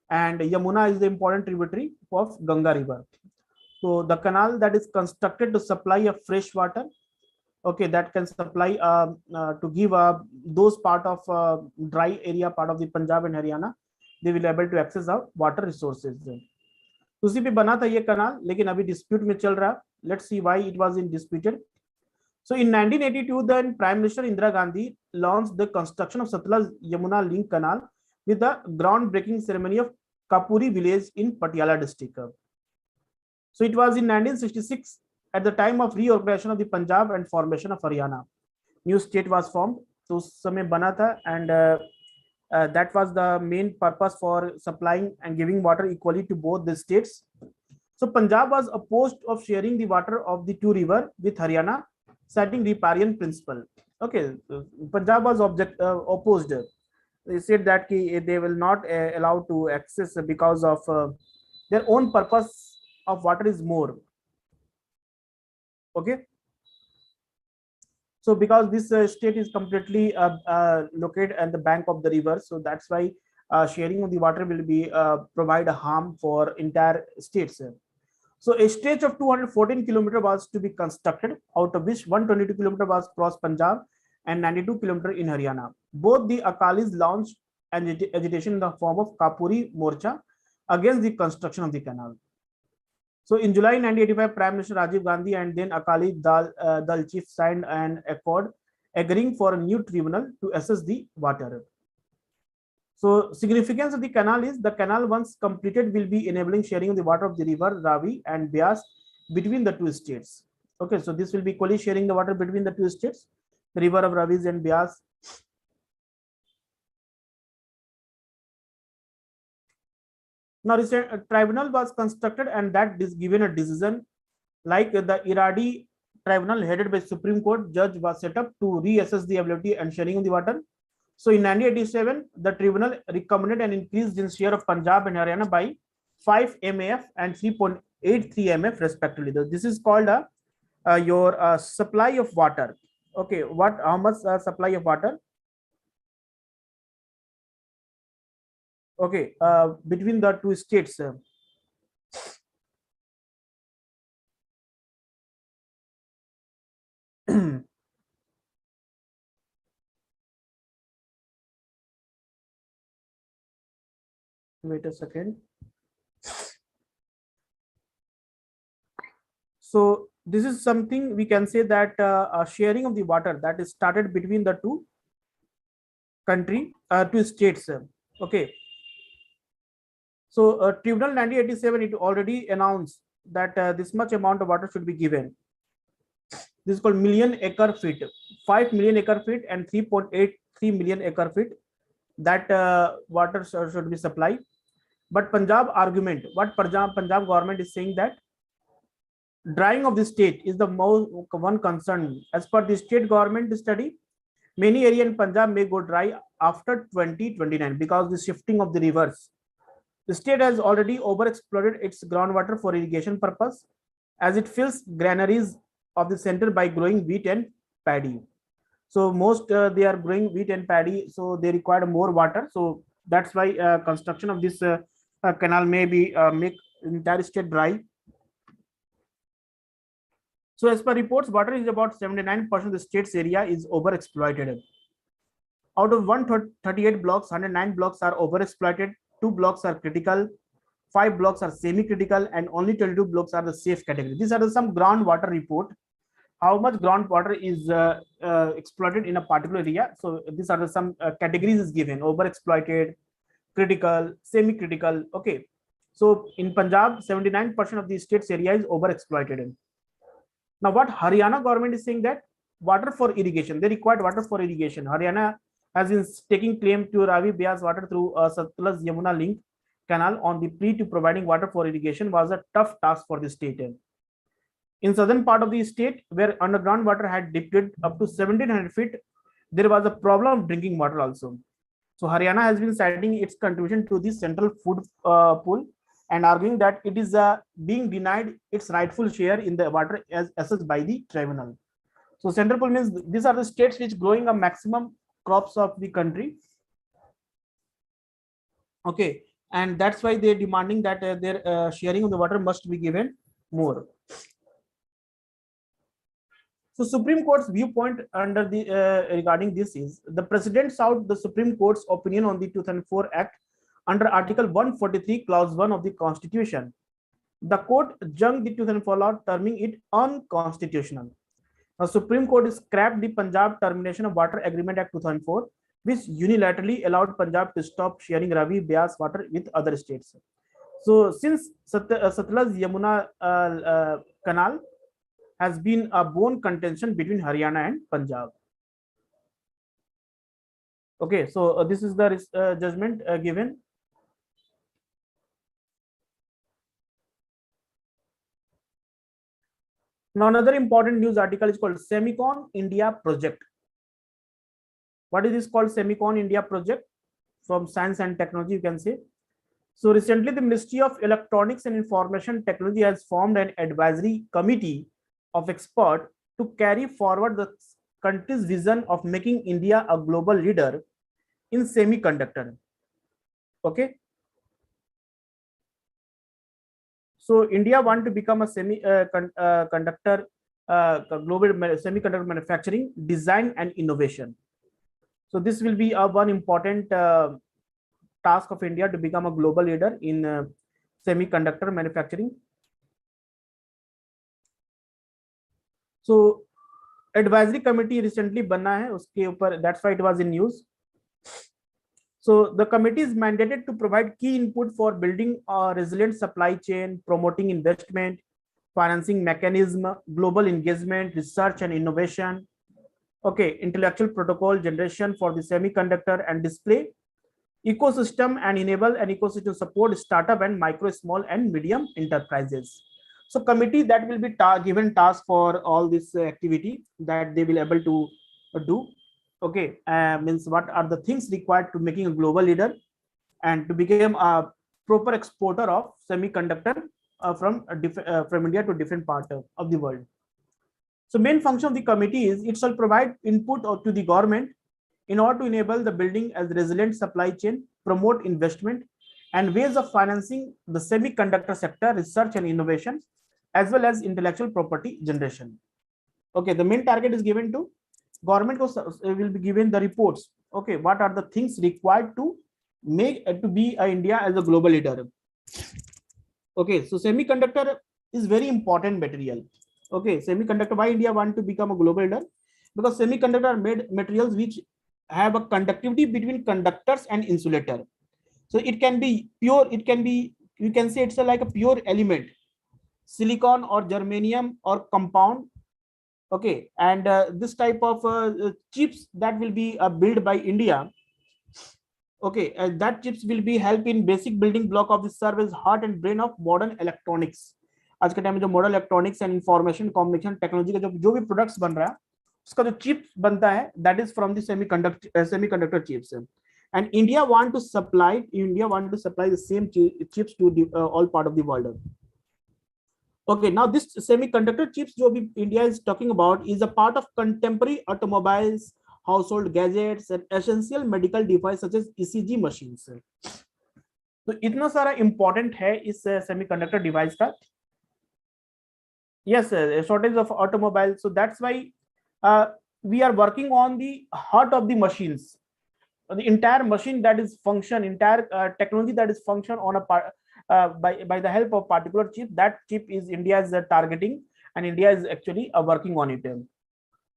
and Yamuna is the important tributary of Ganga River. So the canal that is constructed to supply a fresh water, okay, that can supply to give those part of dry area part of the Punjab and Haryana, they will able to access our water resources. उसी पे बना था ये canal, लेकिन अभी dispute में चल रहा. Let's see why it was in disputed. So in 1982, then Prime Minister Indira Gandhi launched the construction of Satluj Yamuna Link Canal with the groundbreaking ceremony of Kapuri village in Patiala district. So it was in 1966 at the time of reorganization of the Punjab and formation of Haryana. New state was formed. So उस समय बना था, and that was the main purpose for supplying and giving water equally to both the states. So Punjab was opposed of sharing the water of the two rivers with Haryana, citing riparian principle. Okay, Punjab was opposed. They said that they will not allow to access because of their own purpose of water is more. Okay. So because this state is completely located at the bank of the river, so that's why sharing of the water will be provide a harm for entire states. So a stretch of 214 kilometers was to be constructed, out of which 122 kilometers was across Punjab and 92 kilometers in Haryana. Both the Akalis launched an agitation in the form of Kapuri Morcha against the construction of the canal. So in July 1985, Prime Minister Rajiv Gandhi and then Akali Dal chief signed an accord agreeing for a new tribunal to assess the water. So significance of the canal is the canal once completed will be enabling sharing of the water of the river Ravi and Beas between the two states. Okay, so this will be equally sharing the water between the two states, the river of Ravis and Beas. Now, recent tribunal was constructed and that is given a decision like the Iradi tribunal headed by Supreme Court judge was set up to reassess the ability and sharing of the water. So in 1987, the tribunal recommended an increase in share of Punjab and Haryana by 5 MAF and 3.83 MF respectively. This is called your supply of water. Okay, how much supply of water? Okay, between the two states. Wait a second. So this is something we can say that sharing of the water that is started between the two two states. Okay. So Tribunal 1987 it already announced that this much amount of water should be given. This is called million acre feet, 5 million acre feet and 3.83 million acre feet. That water should be supplied. But Punjab argument, what Punjab government is saying that drying of the state is the most one concern. As per the state government study, many area in Punjab may go dry after 2029 because the shifting of the rivers. The state has already overexploited its groundwater for irrigation purpose as it fills granaries of the center by growing wheat and paddy. So most they are growing wheat and paddy, so they require more water. So that's why construction of this canal may be make entire state dry. So as per reports, water is about 79% of the state's area is overexploited. Out of 138 blocks, 109 blocks are overexploited, 2 blocks are critical, 5 blocks are semi-critical, and only 22 blocks are the safe category. These are some groundwater report. How much groundwater is exploited in a particular area. So these are some categories is given: overexploited, critical, semi-critical. Okay. So in Punjab, 79% of the state's area is overexploited. Now, what Haryana government is saying that water for irrigation, they required water for irrigation. Haryana has been taking claim to Ravi Beas water through Satluj Yamuna link canal on the plea to providing water for irrigation was a tough task for the state. In southern part of the state, where underground water had depleted up to 1700 feet, there was a problem of drinking water also. So Haryana has been citing its contribution to the central food pool and arguing that it is being denied its rightful share in the water as assessed by the tribunal. So central pool means these are the states which growing a maximum crops of the country. Okay, and that's why they're demanding that their sharing of the water must be given more. So Supreme Court's viewpoint under the regarding this is the president sought the Supreme Court's opinion on the 2004 Act under Article 143, Clause 1 of the Constitution. The court junked the 2004 law, terming it unconstitutional. Now, Supreme Court scrapped the Punjab Termination of Water Agreement Act 2004, which unilaterally allowed Punjab to stop sharing Ravi Beas water with other states. So, since Satluj Yamuna Canal has been a bone contention between Haryana and Punjab. Okay, so this is the judgment given. Now, another important news article is called Semicon India Project. What is this called Semicon India Project? From Science and Technology, you can say. So recently, the Ministry of Electronics and Information Technology has formed an advisory committee of experts to carry forward the country's vision of making India a global leader in semiconductor. Okay. So India want to become a semiconductor global semiconductor manufacturing, design, and innovation. So this will be a one important task of India to become a global leader in semiconductor manufacturing. So advisory committee recently बना है उसके ऊपर, that's why it was in news. So the committee is mandated to provide key input for building a resilient supply chain, promoting investment, financing mechanism, global engagement, research and innovation. Okay, intellectual protocol generation for the semiconductor and display ecosystem, and enable an ecosystem support startup and micro, small and medium enterprises. So committee that will be given task for all this activity that they will able to do. Okay, means what are the things required to making a global leader and to become a proper exporter of semiconductor from India to different part of the world. So main function of the committee is it shall provide input to the government in order to enable the building as resilient supply chain, promote investment and ways of financing the semiconductor sector research and innovation, as well as intellectual property generation. Okay, the main target is given to government will be given the reports. Okay, what are the things required to make to be India as a global leader? Okay, so semiconductor is very important material. Okay, semiconductor, why India want to become a global leader? Because semiconductor are made materials which have a conductivity between conductors and insulator. So it can be pure, it can be, you can say it's like a pure element, silicon or germanium or compound. Okay, and this type of chips that will be built by India. Okay, that chips will be help in basic building block of the serve as heart and brain of modern electronics. आज के time में जो modern electronics and information communication technology का जो भी products बन रहा है उसका जो चिप बनता है that is from the semiconductor chips and India want to supply the same chips to all part of the world. Okay, now this semiconductor chips jo bhi India is talking about is a part of contemporary automobiles, household gadgets and essential medical devices such as ECG machines. तो इतना सारा important है इस semiconductor device का. Yes, a shortage of automobiles, so that's why we are working on the heart of the machines. The entire machine that is function, entire technology that is function on a part by the help of particular chip. That chip is India is targeting, and India is actually working on it.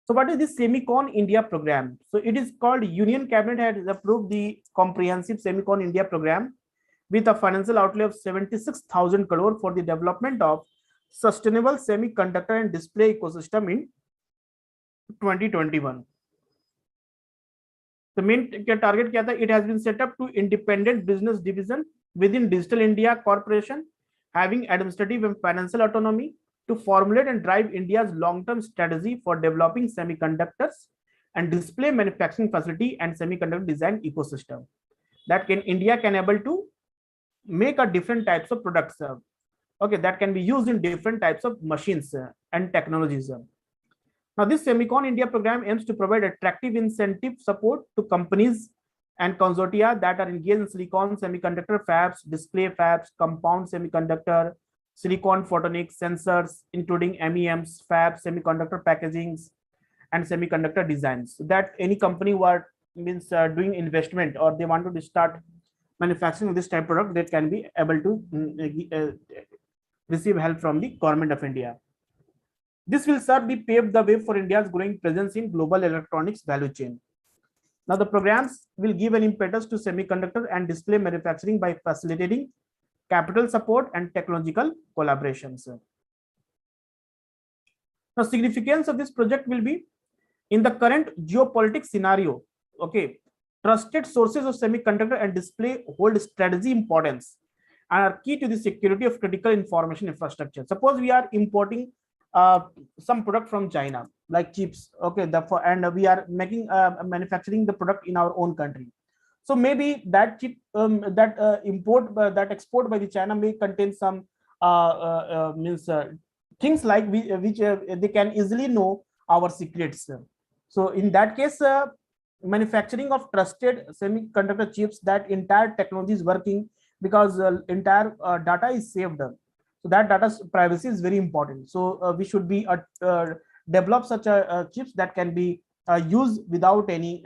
So what is this Semicon India program? So it is called Union Cabinet has approved the comprehensive Semicon India program with a financial outlay of 76,000 crore for the development of sustainable semiconductor and display ecosystem in 2021. The main target kya tha? It has been set up to independent business division within Digital India Corporation, having administrative and financial autonomy to formulate and drive India's long-term strategy for developing semiconductors and display manufacturing facility and semiconductor design ecosystem. That India can able to make a different types of products. Okay, that can be used in different types of machines and technologies. Now, this Semicon India program aims to provide attractive incentive support to companies and consortia that are engaged in silicon semiconductor fabs, display fabs, compound semiconductor, silicon photonics sensors, including MEMs, fabs, semiconductor packagings, and semiconductor designs. So that any company who are doing investment or they want to start manufacturing this type of product, that can be able to receive help from the government of India. This will certainly pave the way for India's growing presence in global electronics value chain. Now, the programs will give an impetus to semiconductor and display manufacturing by facilitating capital support and technological collaborations. Now, significance of this project will be in the current geopolitics scenario. Okay, trusted sources of semiconductor and display hold strategic importance and are key to the security of critical information infrastructure. Suppose we are importing some product from China, like chips. Okay, and we are making manufacturing the product in our own country. So maybe that chip that export by the China may contain some things like which they can easily know our secrets. So in that case, manufacturing of trusted semiconductor chips, that entire technology is working because entire data is saved. So that data's privacy is very important. So we should be develop such a chips that can be used without any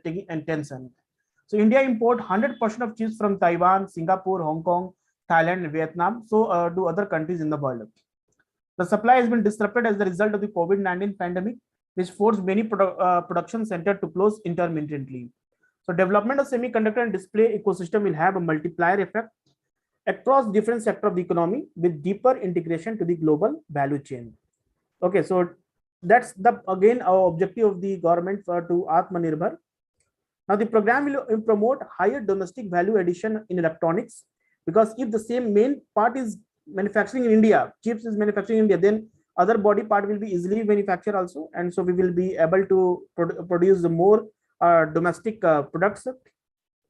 taking intention. So India import 100% of chips from Taiwan, Singapore, Hong Kong, Thailand, and Vietnam. So do other countries in the world. The supply has been disrupted as a result of the COVID-19 pandemic, which forced many production centers to close intermittently. So development of semiconductor and display ecosystem will have a multiplier effect across different sectors of the economy with deeper integration to the global value chain. Okay, so that's the again our objective of the government for to Atmanirbhar. Now the program will promote higher domestic value addition in electronics, because if the same main part is manufacturing in India, chips is manufacturing in India, then other body part will be easily manufactured also, and so we will be able to produce more domestic products,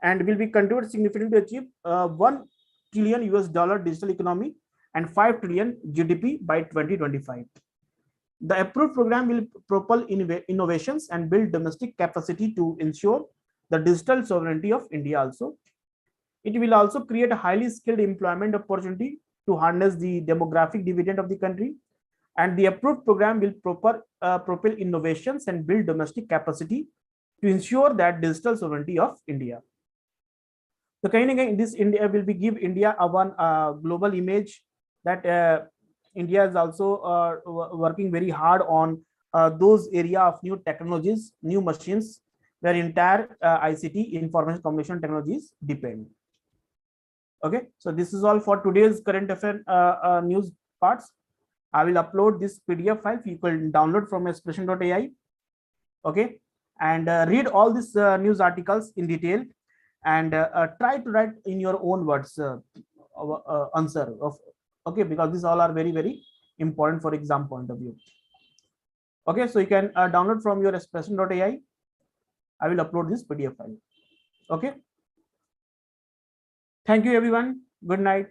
and will be contributed significantly to achieve 1 trillion US dollar digital economy and 5 trillion GDP by 2025. The approved program will propel innovations and build domestic capacity to ensure the digital sovereignty of India also. It will also create a highly skilled employment opportunity to harness the demographic dividend of the country. And the approved program will propel innovations and build domestic capacity to ensure that digital sovereignty of India. So again, this India will be give India a one global image that India is also working very hard on those area of new technologies, new machines, where entire ICT, information communication technologies depend. Okay, so this is all for today's current affair news parts. I will upload this PDF file. You can download from expression.ai. Okay, and read all these news articles in detail, and try to write in your own words answer of, okay, because these all are very, very important for exam point of view. Okay, so you can download from your expression.ai. I will upload this PDF file. Okay. Thank you, everyone. Good night.